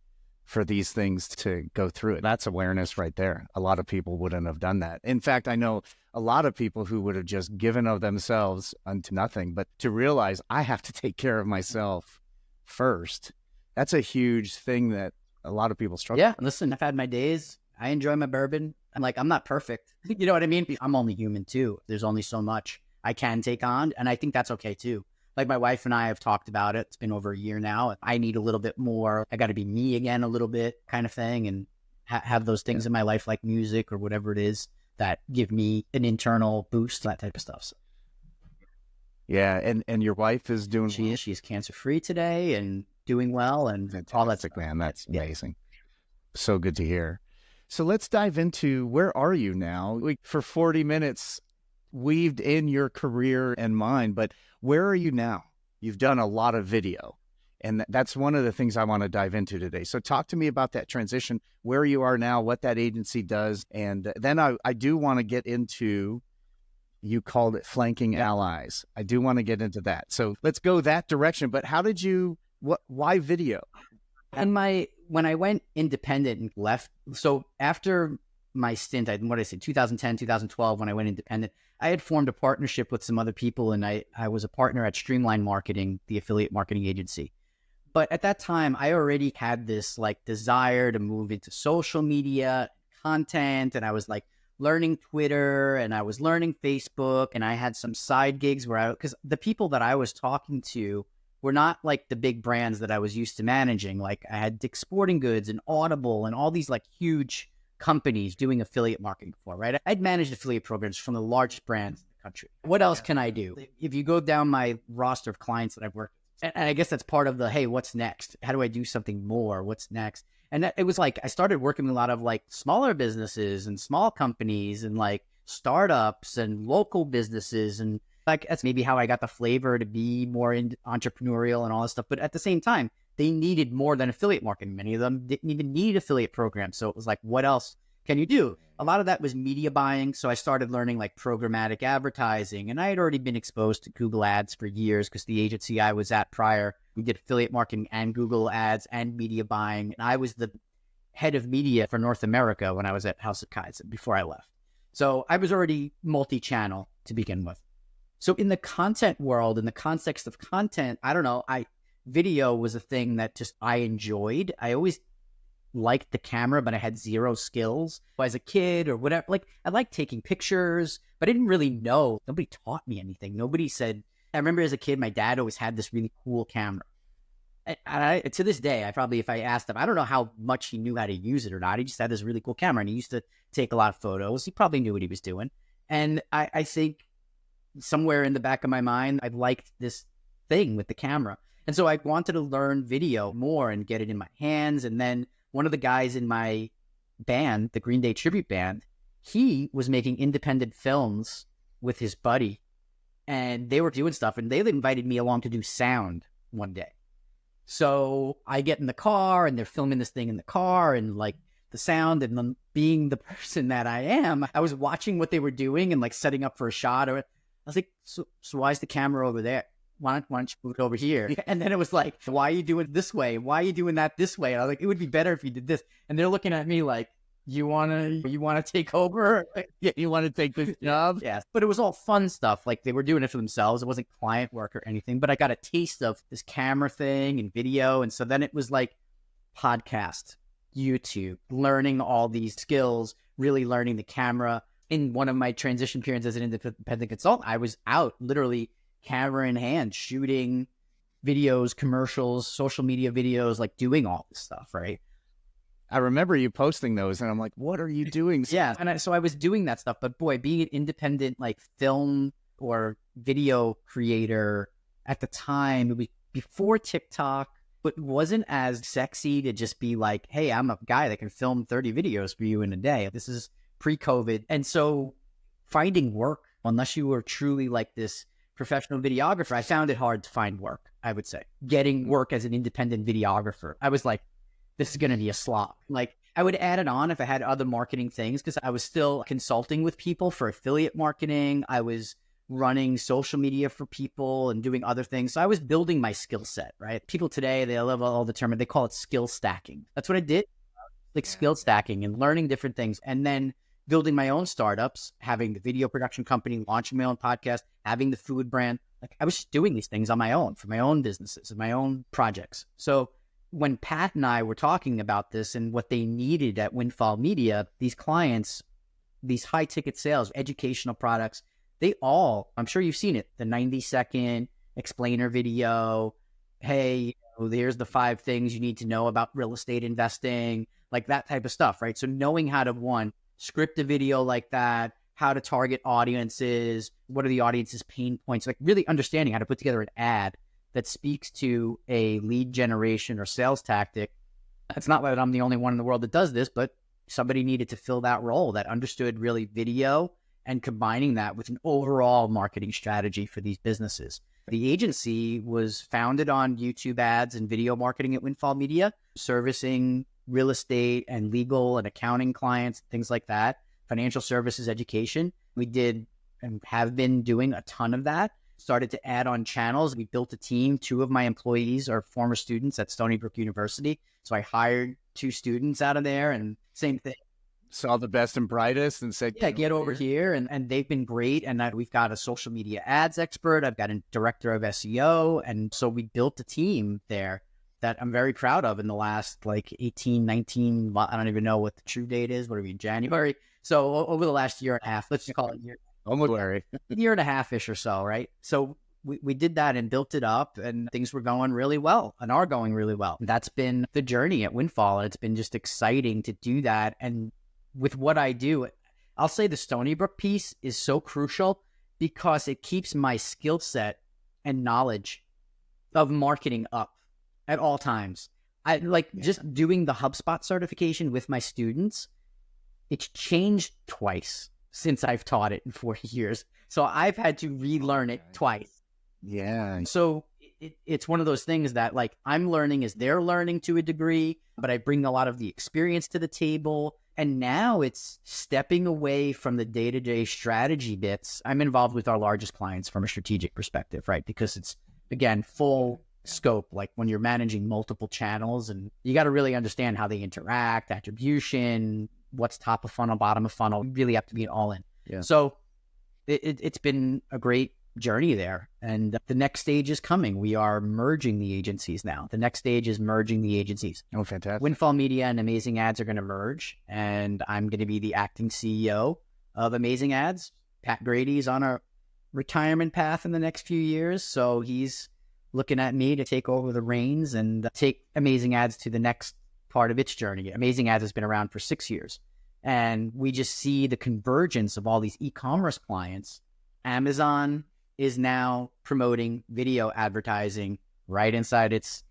for these things to go through it? That's awareness right there. A lot of people wouldn't have done that. In fact, I know a lot of people who would have just given of themselves unto nothing, but to realize I have to take care of myself first. That's a huge thing that a lot of people struggle with. Listen, I've had my days. I enjoy my bourbon. I'm like, I'm not perfect. You know what I mean? I'm only human too. There's only so much I can take on. And I think that's okay too. Like my wife and I have talked about it. It's been over a year now. I need a little bit more. I got to be me again a little bit kind of thing, and have those things in my life like music or whatever it is that give me an internal boost, that type of stuff. So, Yeah. And your wife is doing well? she's cancer free today and doing well and all that stuff. Man, that's amazing. So good to hear. So let's dive into, where are you now? For 40 minutes, weaved in your career and mine, but where are you now? You've done a lot of video, and that's one of the things I want to dive into today. So talk to me about that transition, where you are now, what that agency does, and then I do want to get into, you called it flanking allies. I do want to get into that. So let's go that direction. But how did you, why video? And when I went independent and left, so after my stint, 2010, 2012, when I went independent, I had formed a partnership with some other people, and I was a partner at Streamline Marketing, the affiliate marketing agency. But at that time, I already had this like desire to move into social media content, and I was like learning Twitter, and I was learning Facebook, and I had some side gigs because the people that I was talking to were not like the big brands that I was used to managing. Like I had Dick's Sporting Goods and Audible and all these like huge companies doing affiliate marketing before, right? I'd managed affiliate programs from the largest brands in the country. What else can I do? If you go down my roster of clients that I've worked with, and I guess that's part of the, hey, what's next? How do I do something more? What's next? And it was like, I started working with a lot of like smaller businesses and small companies and like startups and local businesses. And like, that's maybe how I got the flavor to be more entrepreneurial and all this stuff. But at the same time, they needed more than affiliate marketing. Many of them didn't even need affiliate programs. So it was like, what else can you do? A lot of that was media buying. So I started learning like programmatic advertising. And I had already been exposed to Google ads for years because the agency I was at prior, we did affiliate marketing and Google ads and media buying. And I was the head of media for North America when I was at House of Kaizen before I left. So I was already multi-channel to begin with. So in the content world, in the context of content, I don't know, video was a thing that just I enjoyed. I always liked the camera, but I had zero skills as a kid or whatever. Like I liked taking pictures, but I didn't really know. Nobody taught me anything. Nobody said. I remember as a kid, my dad always had this really cool camera. And to this day, if I asked him, I don't know how much he knew how to use it or not. He just had this really cool camera, and he used to take a lot of photos. He probably knew what he was doing. And I think somewhere in the back of my mind, I liked this thing with the camera. And so I wanted to learn video more and get it in my hands. And then one of the guys in my band, the Green Day tribute band, he was making independent films with his buddy, and they were doing stuff, and they invited me along to do sound one day. So I get in the car, and they're filming this thing in the car, and like the sound, and then being the person that I am, I was watching what they were doing and like setting up for a shot. Or I was like, so why is the camera over there? Why don't you move it over here? And then it was like, why are you doing it this way? Why are you doing that this way? And I was like, it would be better if you did this. And they're looking at me like, you wanna take over? Yeah, you want to take this job? Yes. But it was all fun stuff. Like they were doing it for themselves. It wasn't client work or anything, but I got a taste of this camera thing and video. And so then it was like podcast, YouTube, learning all these skills, really learning the camera. In one of my transition periods as an independent consultant, I was out literally camera in hand, shooting videos, commercials, social media videos, like doing all this stuff, right? I remember you posting those, and I'm like, what are you doing? Yeah. And so I was doing that stuff. But boy, being an independent like film or video creator at the time, it was before TikTok, but it wasn't as sexy to just be like, hey, I'm a guy that can film 30 videos for you in a day. This is pre-COVID. And so finding work, unless you were truly like this professional videographer, I found it hard to find work, I would say. Getting work as an independent videographer, I was like, this is going to be a slog. Like I would add it on if I had other marketing things, because I was still consulting with people for affiliate marketing. I was running social media for people and doing other things. So I was building my skill set, right? People today, they love all the term, they call it skill stacking. That's what I did, like skill stacking and learning different things. And then building my own startups, having the video production company, launching my own podcast, having the food brand. Like I was just doing these things on my own for my own businesses and my own projects. So when Pat and I were talking about this and what they needed at Windfall Media, these clients, these high ticket sales, educational products, they all, I'm sure you've seen it, the 90-second explainer video. Hey, here's the 5 things you need to know about real estate investing, like that type of stuff, right? So knowing how to, one, script a video like that, how to target audiences, what are the audience's pain points, like really understanding how to put together an ad that speaks to a lead generation or sales tactic. It's not that I'm the only one in the world that does this, but somebody needed to fill that role that understood really video and combining that with an overall marketing strategy for these businesses. The agency was founded on YouTube ads and video marketing at Windfall Media, servicing real estate and legal and accounting clients, things like that, financial services, education. We did and have been doing a ton of that. Started to add on channels. We built a team. 2 of my employees are former students at Stony Brook University. So I hired 2 students out of there, and same thing. Saw the best and brightest and said, yeah, get over here. And they've been great. And we've got a social media ads expert. I've got a director of SEO. And so we built a team there that I'm very proud of in the last like 18, 19, I don't even know what the true date is. What are we, January? So over the last year and a half, let's just call it year and a half-ish or so, right? So we did that and built it up, and things were going really well and are going really well. That's been the journey at Windfall, and it's been just exciting to do that. And with what I do, I'll say the Stony Brook piece is so crucial because it keeps my skill set and knowledge of marketing up at all times. I just doing the HubSpot certification with my students. It's changed twice since I've taught it in 40 years. So I've had to relearn it twice. Yeah. So it's one of those things that like I'm learning as they're learning to a degree, but I bring a lot of the experience to the table. And now it's stepping away from the day-to-day strategy bits. I'm involved with our largest clients from a strategic perspective, right? Because it's, again, full scope, like when you're managing multiple channels, and you got to really understand how they interact, attribution, what's top of funnel, bottom of funnel. You really have to be all in. Yeah. So it's been a great journey there. And the next stage is coming. We are merging the agencies now. The next stage is merging the agencies. Oh, fantastic. Windfall Media and Amazing Ads are going to merge, and I'm going to be the acting CEO of Amazing Ads. Pat Grady's on a retirement path in the next few years, so he's looking at me to take over the reins and take Amazing Ads to the next part of its journey. Amazing Ads has been around for 6 years, and we just see the convergence of all these e-commerce clients. Amazon is now promoting video advertising right inside its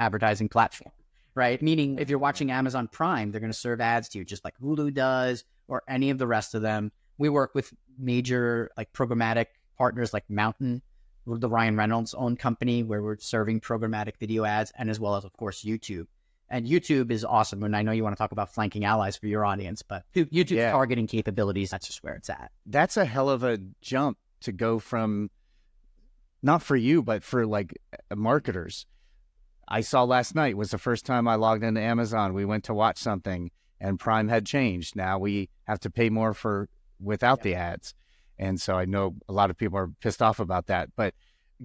advertising platform, right? Meaning if you're watching Amazon Prime, they're going to serve ads to you just like Hulu does or any of the rest of them. We work with major like programmatic partners like Mountain, the Ryan Reynolds owned company, where we're serving programmatic video ads, and as well as, of course, YouTube. And YouTube is awesome. And I know you want to talk about flanking allies for your audience, but YouTube's targeting capabilities, that's just where it's at. That's a hell of a jump to go from, not for you, but for like marketers. I saw last night was the first time I logged into Amazon. We went to watch something and Prime had changed. Now we have to pay more for without the ads. And so I know a lot of people are pissed off about that. But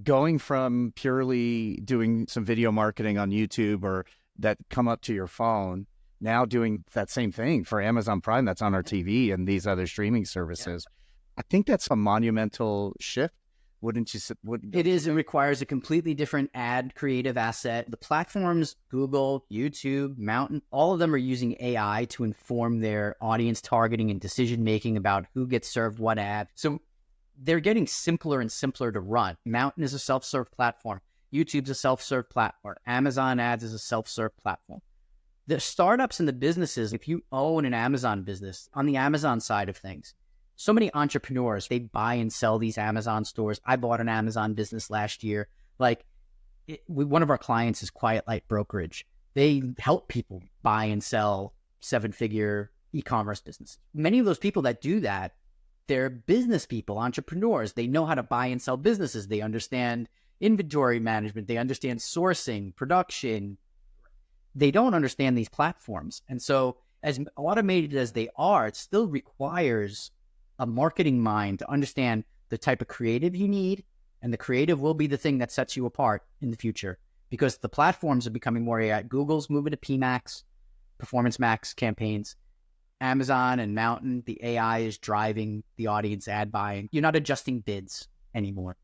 going from purely doing some video marketing on YouTube or that come up to your phone, now doing that same thing for Amazon Prime that's on our TV and these other streaming services. I think that's a monumental shift. Wouldn't you? It is. It requires a completely different ad creative asset. The platforms, Google, YouTube, Mountain, all of them are using AI to inform their audience targeting and decision-making about who gets served what ad. So they're getting simpler and simpler to run. Mountain is a self-serve platform. YouTube's a self-serve platform. Amazon Ads is a self-serve platform. The startups and the businesses, if you own an Amazon business, on the Amazon side of things, so many entrepreneurs, they buy and sell these Amazon stores. I bought an Amazon business last year. One of our clients is Quiet Light Brokerage. They help people buy and sell 7-figure e-commerce businesses. Many of those people that do that, they're business people, entrepreneurs. They know how to buy and sell businesses. They understand inventory management. They understand sourcing, production. They don't understand these platforms. And so as automated as they are, it still requires a marketing mind to understand the type of creative you need, and the creative will be the thing that sets you apart in the future, because the platforms are becoming more AI. Google's moving to PMax, Performance Max campaigns. Amazon and Mountain, the AI is driving the audience ad buying. You're not adjusting bids anymore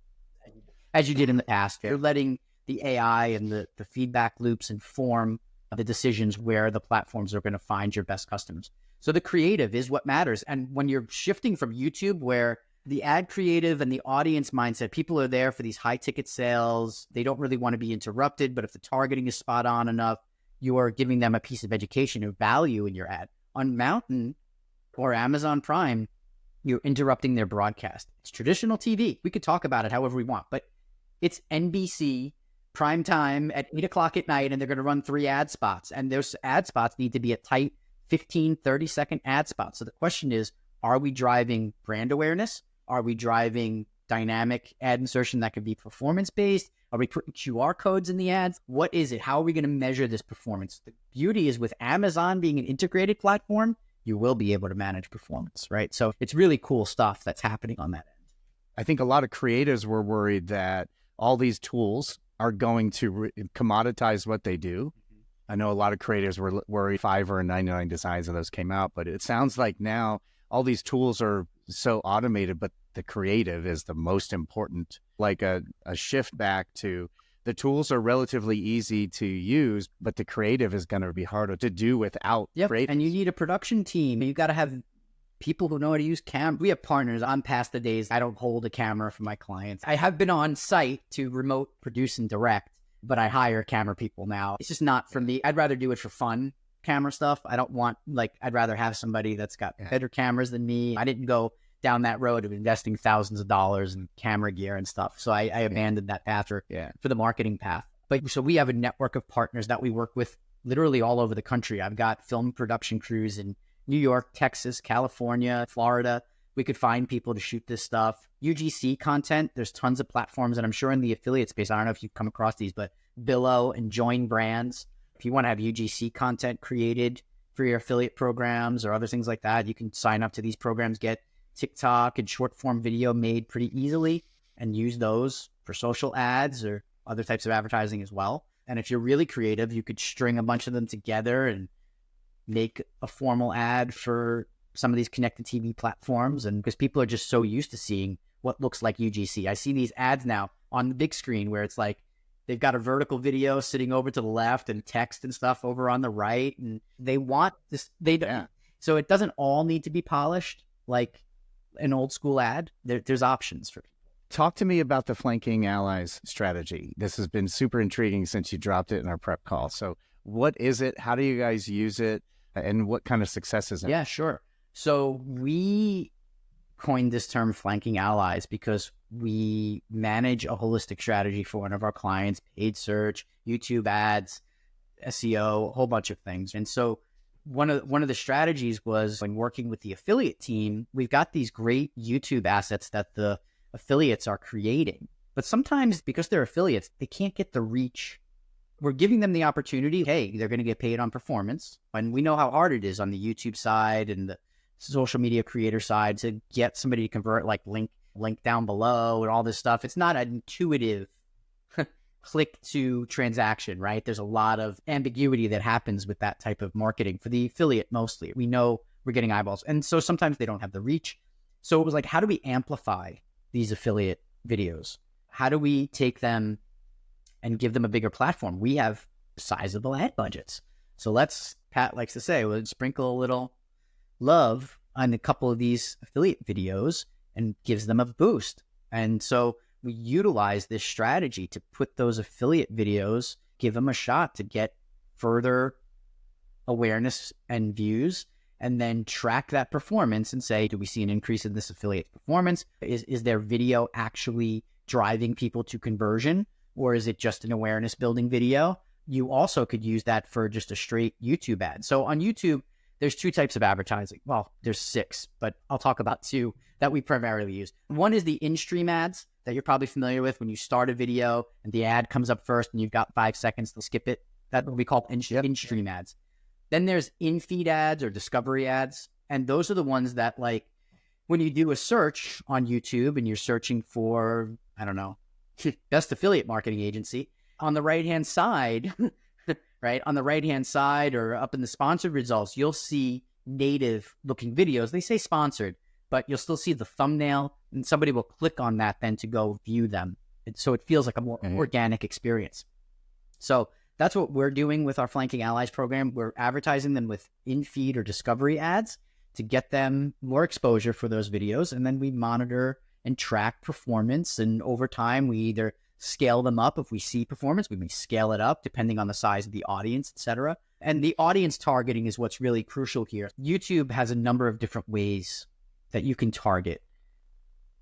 as you did in the past. You're letting the AI and the feedback loops inform the decisions where the platforms are going to find your best customers. So the creative is what matters. And when you're shifting from YouTube, where the ad creative and the audience mindset, people are there for these high ticket sales. They don't really want to be interrupted, but if the targeting is spot on enough, you are giving them a piece of education or value in your ad. On Mountain or Amazon Prime, you're interrupting their broadcast. It's traditional TV. We could talk about it however we want, but it's NBC prime time at 8 o'clock at night, and they're going to run 3 ad spots. And those ad spots need to be a tight 15, 30-second ad spots. So the question is, are we driving brand awareness? Are we driving dynamic ad insertion that could be performance-based? Are we putting QR codes in the ads? What is it? How are we going to measure this performance? The beauty is with Amazon being an integrated platform, you will be able to manage performance, right? So it's really cool stuff that's happening on that end. I think a lot of creators were worried that all these tools are going to commoditize what they do. I know a lot of creators were worried Fiverr and 99 Designs of those came out, but it sounds like now all these tools are so automated, but the creative is the most important, like a shift back to the tools are relatively easy to use, but the creative is going to be harder to do without creative. And you need a production team. You got to have people who know how to use camera. We have partners. I'm past the days I don't hold a camera for my clients. I have been on site to remote produce and direct, but I hire camera people now. It's just not for me. I'd rather do it for fun, camera stuff. I don't want, I'd rather have somebody that's got better cameras than me. I didn't go down that road of investing thousands of dollars in camera gear and stuff. So I abandoned that path for the marketing path. But so we have a network of partners that we work with literally all over the country. I've got film production crews in New York, Texas, California, Florida. We could find people to shoot this stuff. UGC content, there's tons of platforms, and I'm sure in the affiliate space, I don't know if you've come across these, but Billo and Join Brands. If you want to have UGC content created for your affiliate programs or other things like that, you can sign up to these programs, get TikTok and short form video made pretty easily and use those for social ads or other types of advertising as well. And if you're really creative, you could string a bunch of them together and make a formal ad for some of these connected TV platforms. And because people are just so used to seeing what looks like UGC. I see these ads now on the big screen where it's like they've got a vertical video sitting over to the left and text and stuff over on the right. And they want this. So it doesn't all need to be polished like an old school ad. There's options for people. Talk to me about the flanking allies strategy. This has been super intriguing since you dropped it in our prep call. So what is it? How do you guys use it? And what kind of success is it? Yeah, sure. So we coined this term flanking allies because we manage a holistic strategy for one of our clients, paid search, YouTube ads, SEO, a whole bunch of things. And so one of the strategies was when working with the affiliate team, we've got these great YouTube assets that the affiliates are creating. But sometimes because they're affiliates, they can't get the reach. We're giving them the opportunity. Hey, they're going to get paid on performance. And we know how hard it is on the YouTube side and the social media creator side to get somebody to convert, like link down below and all this stuff. It's not an intuitive click to transaction, right? There's a lot of ambiguity that happens with that type of marketing for the affiliate mostly. We know we're getting eyeballs. And so sometimes they don't have the reach. So it was like, how do we amplify these affiliate videos? How do we take them and give them a bigger platform? We have sizable ad budgets. So Pat likes to say, we'll sprinkle a little love on a couple of these affiliate videos and gives them a boost. And so we utilize this strategy to put those affiliate videos, give them a shot to get further awareness and views, and then track that performance and say, do we see an increase in this affiliate performance? Is their video actually driving people to conversion, or is it just an awareness building video? You also could use that for just a straight YouTube ad. So on YouTube, there's 2 types of advertising. Well, there's 6, but I'll talk about 2 that we primarily use. One is the in-stream ads that you're probably familiar with when you start a video and the ad comes up first and you've got 5 seconds to skip it. That's what we call in-stream ads. Then there's in-feed ads or discovery ads. And those are the ones that, like, when you do a search on YouTube and you're searching for, I don't know, best affiliate marketing agency, on the right-hand side, right? On the right-hand side or up in the sponsored results, you'll see native looking videos. They say sponsored, but you'll still see the thumbnail and somebody will click on that then to go view them. So it feels like a more organic experience. So that's what we're doing with our Flanking Allies program. We're advertising them with in-feed or discovery ads to get them more exposure for those videos. And then we monitor and track performance. And over time, we either scale them up if we see performance, we may scale it up depending on the size of the audience, etc. And the audience targeting is what's really crucial here. YouTube has a number of different ways that you can target.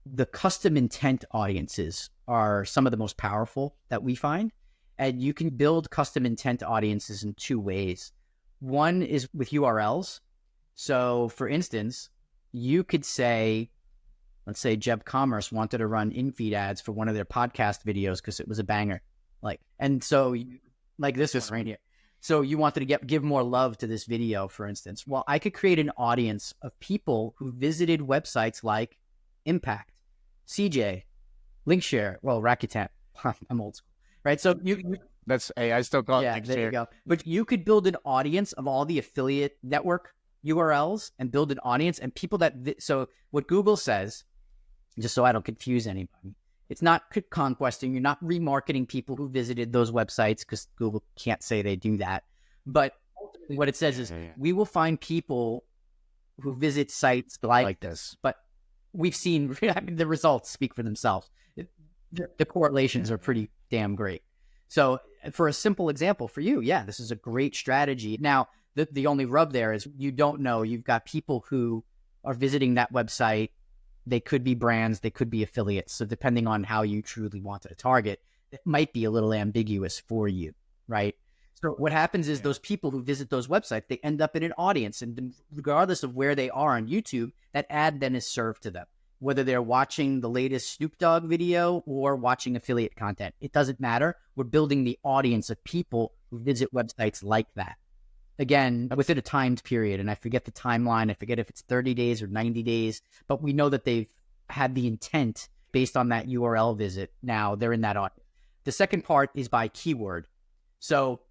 The custom intent audiences are some of the most powerful that we find. And you can build custom intent audiences in two ways. One is with URLs. So for instance, you could say, let's say JEBCommerce wanted to run in-feed ads for one of their podcast videos because it was a banger. And so like this one right here. So you wanted to give more love to this video, for instance. Well, I could create an audience of people who visited websites like Impact, CJ, Linkshare, well, Rakuten. I'm old school, right? So I still call it Linkshare. There you go. But you could build an audience of all the affiliate network URLs and build an audience and people that, so what Google says, just so I don't confuse anybody, it's not conquesting. You're not remarketing people who visited those websites because Google can't say they do that. But what it says is we will find people who visit sites like this. But we've seen, I mean, the results speak for themselves. The correlations are pretty damn great. So for a simple example for you, yeah, this is a great strategy. Now, the only rub there is you don't know. You've got people who are visiting that website. They could be brands, they could be affiliates. So depending on how you truly want to target, it might be a little ambiguous for you, right? So what happens is those people who visit those websites, they end up in an audience. And regardless of where they are on YouTube, that ad then is served to them. Whether they're watching the latest Snoop Dogg video or watching affiliate content, it doesn't matter. We're building the audience of people who visit websites like that. Again, within a timed period, and I forget the timeline. I forget if it's 30 days or 90 days, but we know that they've had the intent based on that URL visit. Now they're in that audience. The second part is by keyword. So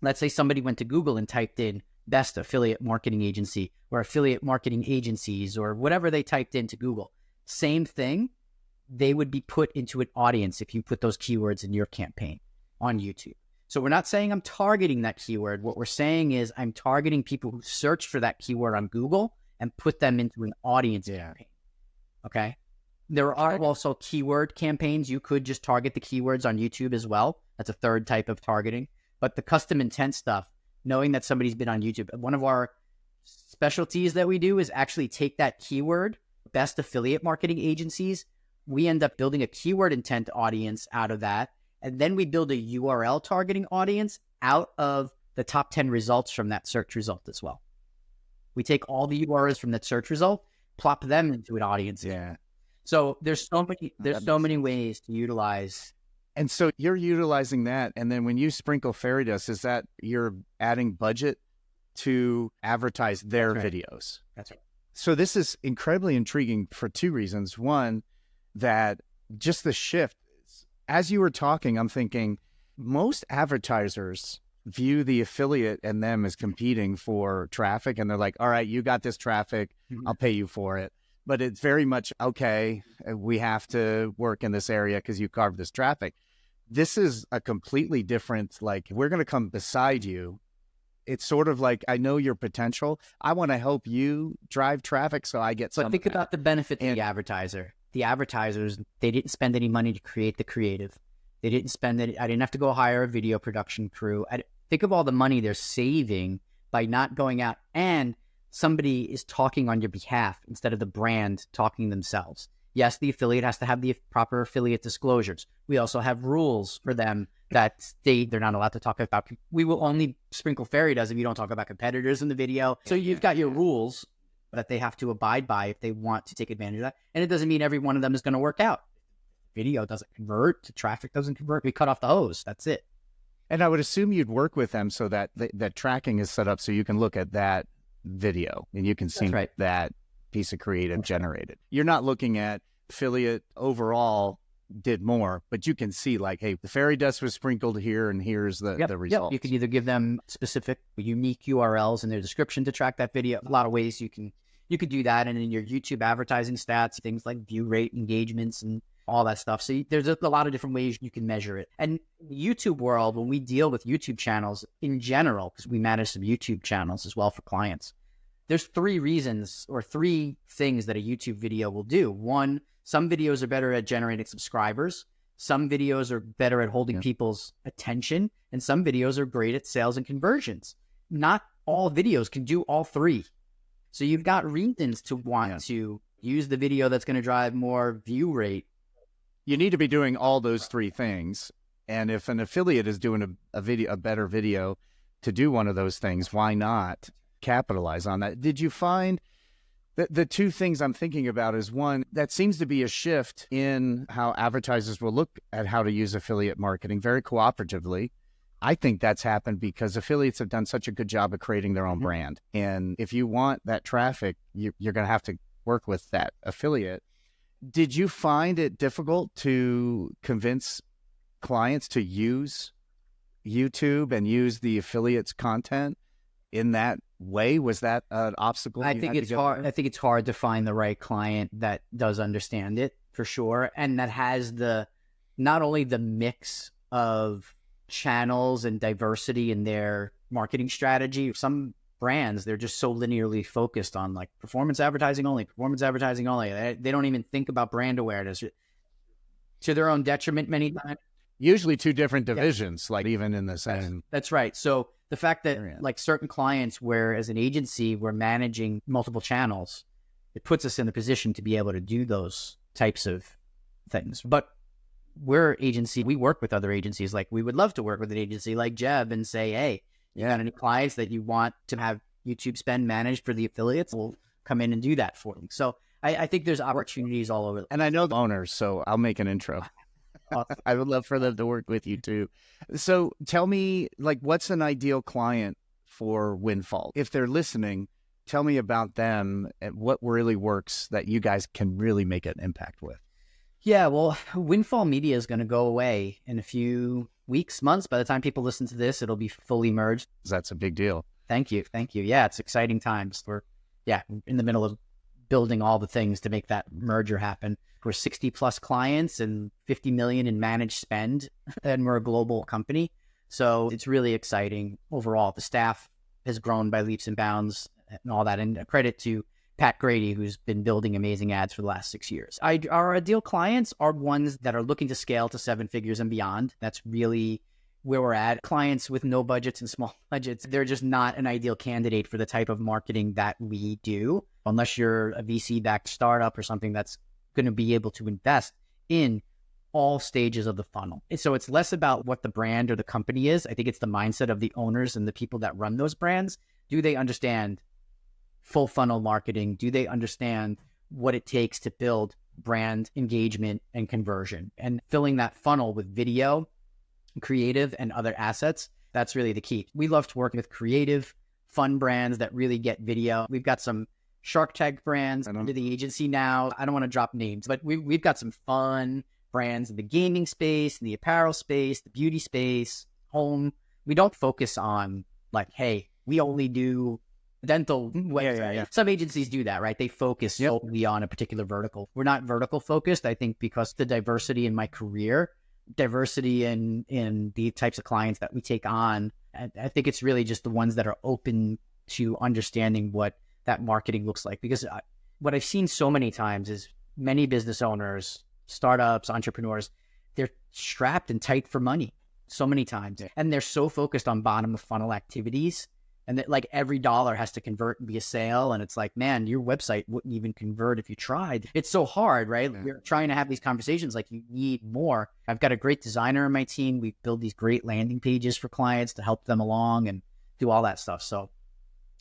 let's say somebody went to Google and typed in best affiliate marketing agency or affiliate marketing agencies or whatever they typed into Google. Same thing, they would be put into an audience if you put those keywords in your campaign on YouTube. So we're not saying I'm targeting that keyword. What we're saying is I'm targeting people who search for that keyword on Google and put them into an audience campaign. Okay. There are also keyword campaigns. You could just target the keywords on YouTube as well. That's a third type of targeting. But the custom intent stuff, knowing that somebody's been on YouTube, one of our specialties that we do is actually take that keyword, best affiliate marketing agencies. We end up building a keyword intent audience out of that. And then we build a URL targeting audience out of the top 10 results from that search result as well. We take all the URLs from that search result, plop them into an audience. Yeah. So there's so many ways to utilize. And so you're utilizing that. And then when you sprinkle fairy dust, is that you're adding budget to advertise their videos? That's right. So this is incredibly intriguing for two reasons. One, that just the shift. As you were talking, I'm thinking most advertisers view the affiliate and them as competing for traffic. And they're like, all right, you got this traffic. I'll pay you for it. But it's very much, okay, we have to work in this area because you carved this traffic. This is a completely different, like, we're going to come beside you. It's sort of like, I know your potential. I want to help you drive traffic so I get some. But think about the benefit to the advertiser. The advertisers, they didn't spend any money to create the creative. They didn't spend it. I didn't have to go hire a video production crew. Think of all the money they're saving by not going out, and somebody is talking on your behalf instead of the brand talking themselves. Yes, the affiliate has to have the proper affiliate disclosures. We also have rules for them that state they're not allowed to talk about. We will only sprinkle fairy dust if you don't talk about competitors in the video. So you've got your rules that they have to abide by if they want to take advantage of that. And it doesn't mean every one of them is going to work out. Video doesn't convert, the traffic doesn't convert, we cut off the hose. That's it. And I would assume you'd work with them so that that tracking is set up so you can look at that video and you can see that piece of creative generated. You're not looking at affiliate overall did more, but you can see like, hey, the fairy dust was sprinkled here and here's the result. You can either give them specific unique URLs in their description to track that video. A lot of ways you can do that. And in your YouTube advertising stats, things like view rate, engagements, and all that stuff. So there's a lot of different ways you can measure it. And YouTube world, when we deal with YouTube channels in general, because we manage some YouTube channels as well for clients, there's 3 reasons or 3 things that a YouTube video will do. One, some videos are better at generating subscribers. Some videos are better at holding people's attention. And some videos are great at sales and conversions. Not all videos can do all 3. So you've got reasons to want to use the video that's going to drive more view rate. You need to be doing all those 3 things. And if an affiliate is doing a better video to do one of those things, why not capitalize on that? Did you find the 2 things I'm thinking about is, one, that seems to be a shift in how advertisers will look at how to use affiliate marketing very cooperatively. I think that's happened because affiliates have done such a good job of creating their own brand. And if you want that traffic, you're going to have to work with that affiliate. Did you find it difficult to convince clients to use YouTube and use the affiliates content in that way? Was that an obstacle? I think it's hard. I think it's hard to find the right client that does understand it for sure, and that has not only the mix of channels and diversity in their marketing strategy. Some brands, they're just so linearly focused on like performance advertising only. They don't even think about brand awareness, to their own detriment many times. Usually 2 different divisions, like even in the same. That's right. So the fact that like certain clients, where as an agency, we're managing multiple channels, it puts us in the position to be able to do those types of things. But we're agency, we work with other agencies. Like we would love to work with an agency like Jeb and say, hey, you got any clients that you want to have YouTube spend managed for the affiliates? We'll come in and do that for them. So I think there's opportunities all over. And I know the owners, so I'll make an intro. I would love for them to work with you too. So tell me, like, what's an ideal client for Windfall? If they're listening, tell me about them and what really works that you guys can really make an impact with. Yeah, well, Windfall Media is going to go away in a few weeks, months. By the time people listen to this, it'll be fully merged. That's a big deal. Thank you. Yeah, it's exciting times. We're in the middle of building all the things to make that merger happen. We're 60 plus clients and 50 million in managed spend, and we're a global company. So it's really exciting overall. The staff has grown by leaps and bounds and all that. And a credit to Pat Grady, who's been building amazing ads for the last 6 years. Our ideal clients are ones that are looking to scale to 7 figures and beyond. That's really where we're at. Clients with no budgets and small budgets, they're just not an ideal candidate for the type of marketing that we do, unless you're a VC-backed startup or something that's going to be able to invest in all stages of the funnel. And so it's less about what the brand or the company is. I think it's the mindset of the owners and the people that run those brands. Do they understand full funnel marketing? Do they understand what it takes to build brand engagement and conversion? And filling that funnel with video, creative, and other assets, that's really the key. We love to work with creative, fun brands that really get video. We've got some Shark Tank brands under the agency now. I don't want to drop names, but we've got some fun brands in the gaming space, in the apparel space, the beauty space, home. We don't focus on like, hey, we only do dental. Yeah. Some agencies do that, right? They focus solely on a particular vertical. We're not vertical focused. I think because the diversity in my career, diversity in the types of clients that we take on, I think it's really just the ones that are open to understanding what that marketing looks like. Because what I've seen so many times is many business owners, startups, entrepreneurs, they're strapped and tight for money so many times. And they're so focused on bottom of funnel activities, and that like every dollar has to convert and be a sale. And it's like, man, your website wouldn't even convert if you tried. It's so hard, right? Yeah. We're trying to have these conversations like you need more. I've got a great designer on my team. We build these great landing pages for clients to help them along and do all that stuff. So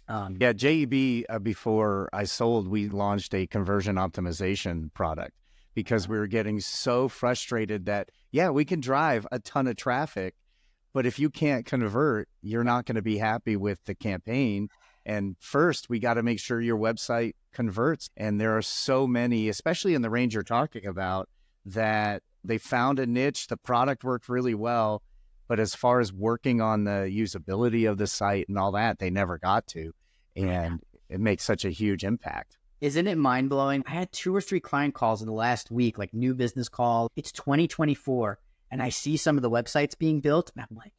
JEB, before I sold, we launched a conversion optimization product because we were getting so frustrated that, we can drive a ton of traffic, but if you can't convert, you're not going to be happy with the campaign. And first, we got to make sure your website converts. And there are so many, especially in the range you're talking about, that They found a niche, the product worked really well, but as far as working on the usability of the site and all that, they never got to. And it makes such a huge impact. Isn't it mind blowing? I had 2 or 3 client calls in the last week, like new business call. It's 2024, and I see some of the websites being built, and I'm like,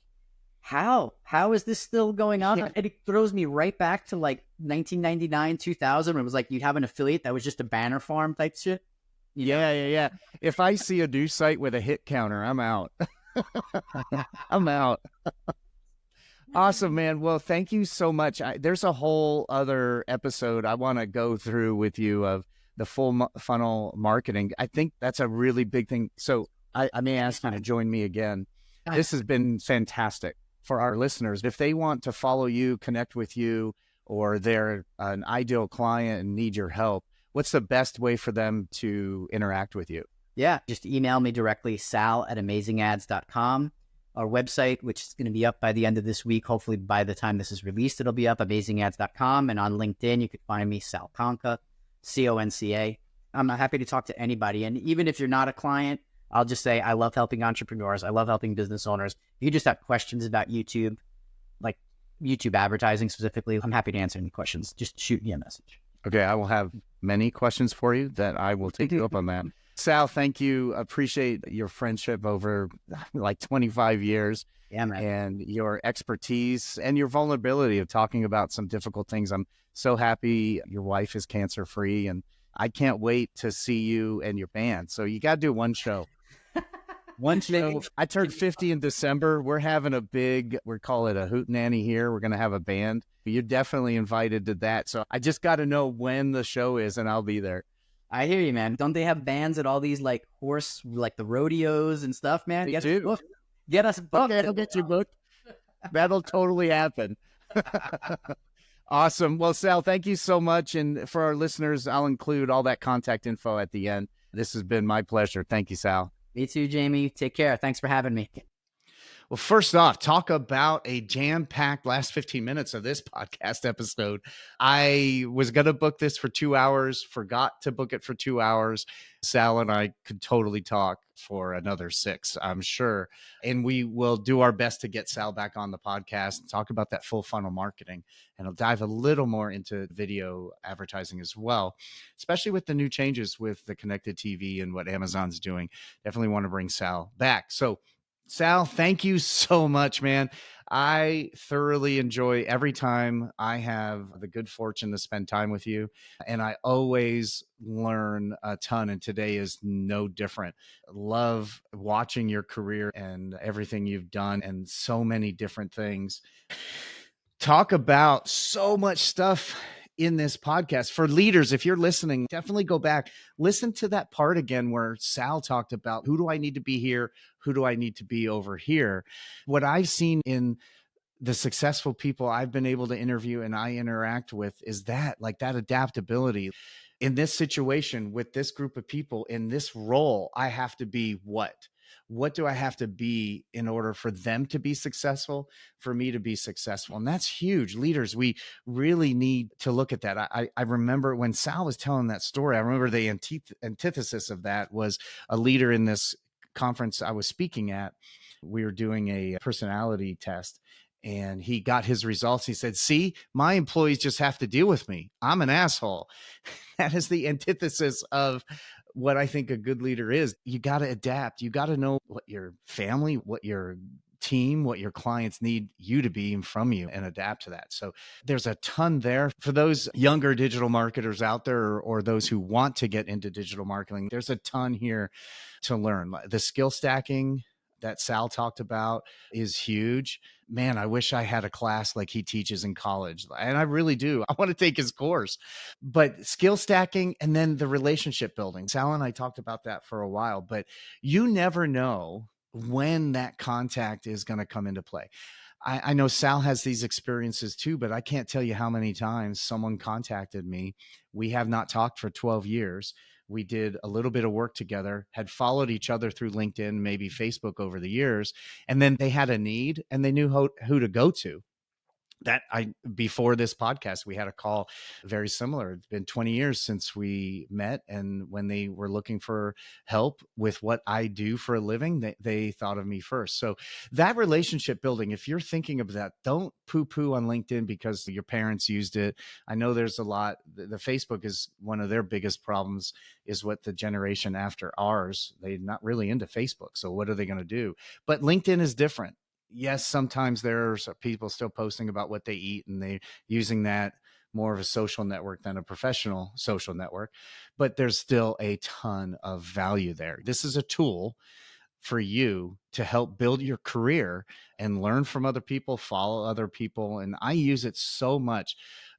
how is this still going on? And it throws me right back to like 1999, 2000, when it was like you'd have an affiliate that was just a banner farm type shit. Yeah. If I see a new site with a hit counter, I'm out. I'm out. Awesome, man. Well, thank you so much. There's a whole other episode I want to go through with you of the full funnel marketing. I think that's a really big thing. So I may ask you to join me again. This has been fantastic for our listeners. If they want to follow you, connect with you, or they're an ideal client and need your help, what's the best way for them to interact with you? Yeah, just email me directly, sal@amazingads.com. Our website, which is going to be up by the end of this week. Hopefully by the time this is released, it'll be up, amazingads.com. And on LinkedIn, you can find me, Sal Conca, Conca. I'm happy to talk to anybody. And even if you're not a client, I'll just say, I love helping entrepreneurs. I love helping business owners. If you just have questions about YouTube, like YouTube advertising specifically, I'm happy to answer any questions. Just shoot me a message. Okay, I will have many questions for you that I will take you up on that. Sal, thank you. Appreciate your friendship over like 25 years. Yeah, man. And your expertise and your vulnerability of talking about some difficult things. I'm so happy your wife is cancer-free, and I can't wait to see you and your band. So you got to do one show. One show. I turned 50 in December. We're having a big, we call it a hootenanny here. We're going to have a band. You're definitely invited to that. So I just got to know when the show is, and I'll be there. I hear you, man. Don't they have bands at all these like horse, like the rodeos and stuff, man? They do. Get us booked. Okay, I'll get you booked. That'll totally happen. Awesome. Well, Sal, thank you so much. And for our listeners, I'll include all that contact info at the end. This has been my pleasure. Thank you, Sal. Me too, Jamie. Take care. Thanks for having me. Well, first off, talk about a jam-packed last 15 minutes of this podcast episode. I was going to book this for 2 hours, forgot to book it for 2 hours. Sal and I could totally talk for another 6, I'm sure. And we will do our best to get Sal back on the podcast and talk about that full funnel marketing. And I'll dive a little more into video advertising as well, especially with the new changes with the connected TV and what Amazon's doing. Definitely want to bring Sal back. So Sal, thank you so much, man. I thoroughly enjoy every time I have the good fortune to spend time with you. And I always learn a ton. And today is no different. Love watching your career and everything you've done and so many different things. Talk about so much stuff in this podcast. For leaders, if you're listening, definitely go back, listen to that part again where Sal talked about who do I need to be here? Who do I need to be over here? What I've seen in the successful people I've been able to interview and I interact with is that, like that adaptability. In this situation with this group of people in this role, I have to be what? What do I have to be in order for them to be successful, for me to be successful? And that's huge. Leaders, we really need to look at that. I remember when Sal was telling that story, I remember the antithesis of that was a leader in this conference I was speaking at. We were doing a personality test and he got his results. He said, see, my employees just have to deal with me. I'm an asshole. That is the antithesis of what I think a good leader is. You got to adapt. You got to know what your family, what your team, what your clients need you to be from you and adapt to that. So there's a ton there for those younger digital marketers out there or those who want to get into digital marketing. There's a ton here to learn. The skill stacking that Sal talked about is huge. Man, I wish I had a class like he teaches in college. And I really do. I want to take his course. But skill stacking and then the relationship building. Sal and I talked about that for a while, but you never know when that contact is going to come into play. I know Sal has these experiences too, but I can't tell you how many times someone contacted me. We have not talked for 12 years. We did a little bit of work together, had followed each other through LinkedIn, maybe Facebook over the years. And then they had a need and they knew who to go to. Before this podcast, we had a call very similar. It's been 20 years since we met. And when they were looking for help with what I do for a living, they thought of me first. So that relationship building, if you're thinking of that, don't poo-poo on LinkedIn because your parents used it. I know there's a lot, the Facebook is one of their biggest problems, is what the generation after ours, they're not really into Facebook. So what are they going to do? But LinkedIn is different. Yes, sometimes there's people still posting about what they eat and they using that more of a social network than a professional social network, but there's still a ton of value there. This is a tool for you to help build your career and learn from other people, follow other people. And I use it so much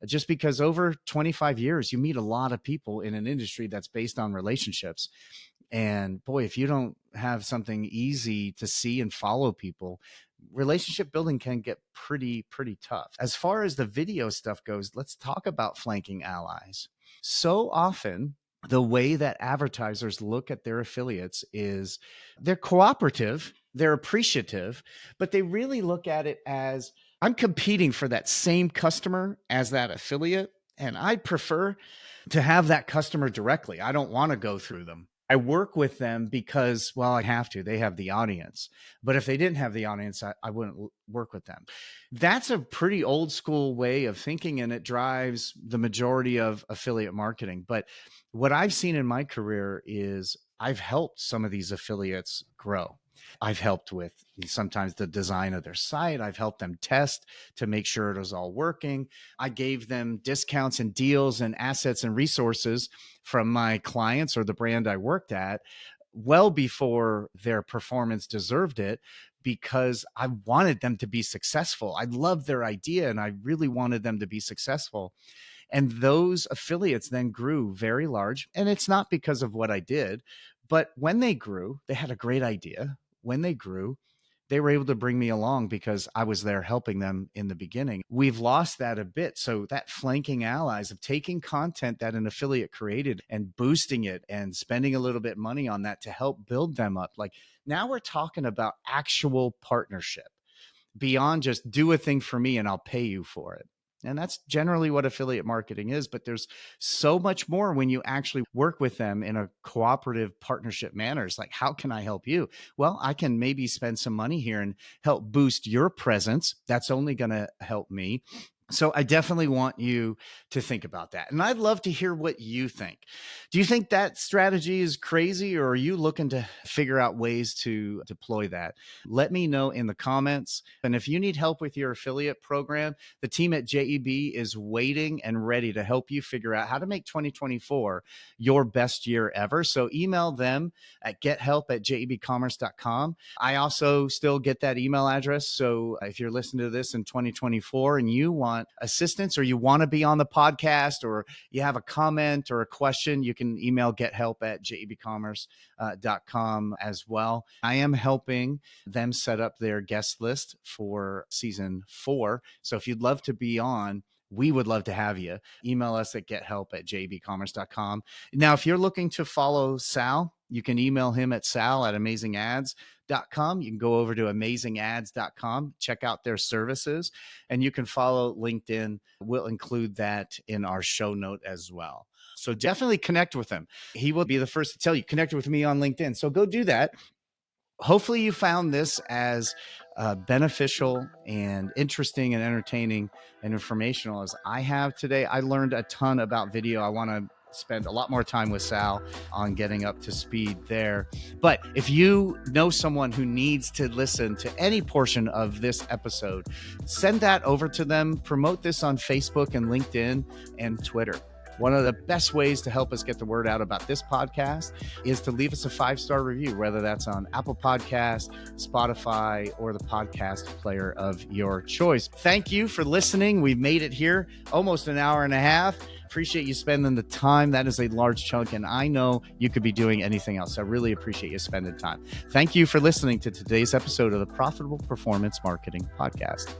just because over 25 years, you meet a lot of people in an industry that's based on relationships. And boy, if you don't have something easy to see and follow people, relationship building can get pretty tough. As far as the video stuff goes, let's talk about flanking allies. So often, the way that advertisers look at their affiliates is they're cooperative, they're appreciative, but they really look at it as, I'm competing for that same customer as that affiliate, and I'd prefer to have that customer directly. I don't want to go through them. I work with them because, well, I have to. They have the audience. But if they didn't have the audience, I wouldn't work with them. That's a pretty old school way of thinking, and it drives the majority of affiliate marketing. But what I've seen in my career is I've helped some of these affiliates grow. I've helped with sometimes the design of their site. I've helped them test to make sure it was all working. I gave them discounts and deals and assets and resources from my clients or the brand I worked at well before their performance deserved it, because I wanted them to be successful. I loved their idea and I really wanted them to be successful. And those affiliates then grew very large. And it's not because of what I did, but when they grew, they had a great idea. When they grew, they were able to bring me along because I was there helping them in the beginning. We've lost that a bit. So that flanking allies of taking content that an affiliate created and boosting it and spending a little bit of money on that to help build them up. Like now we're talking about actual partnership beyond just do a thing for me and I'll pay you for it. And that's generally what affiliate marketing is. But there's so much more when you actually work with them in a cooperative partnership manner. It's like, how can I help you? Well, I can maybe spend some money here and help boost your presence. That's only going to help me. So I definitely want you to think about that. And I'd love to hear what you think. Do you think that strategy is crazy, or are you looking to figure out ways to deploy that? Let me know in the comments. And if you need help with your affiliate program, the team at JEB is waiting and ready to help you figure out how to make 2024 your best year ever. So email them at gethelp@JEBCommerce.com. I also still get that email address. So if you're listening to this in 2024 and you want assistance or you want to be on the podcast or you have a comment or a question, you can email gethelp@JEBCommerce.com as well. I am helping them set up their guest list for season 4. So if you'd love to be on, we would love to have you. Email us at gethelp@JEBCommerce.com. Now, if you're looking to follow Sal, you can email him at sal@amazingads.com. You can go over to amazingads.com, check out their services, and you can follow LinkedIn. We'll include that in our show note as well. So definitely connect with him. He will be the first to tell you, connect with me on LinkedIn. So go do that. Hopefully you found this as beneficial and interesting and entertaining and informational as I have today. I learned a ton about video. I want to spend a lot more time with Sal on getting up to speed there. But if you know someone who needs to listen to any portion of this episode, send that over to them. Promote this on Facebook and LinkedIn and Twitter. One of the best ways to help us get the word out about this podcast is to leave us a 5-star review, whether that's on Apple Podcasts, Spotify, or the podcast player of your choice. Thank you for listening. We've made it here almost an hour and a half. Appreciate you spending the time. That is a large chunk, and I know you could be doing anything else. I really appreciate you spending time. Thank you for listening to today's episode of the Profitable Performance Marketing Podcast.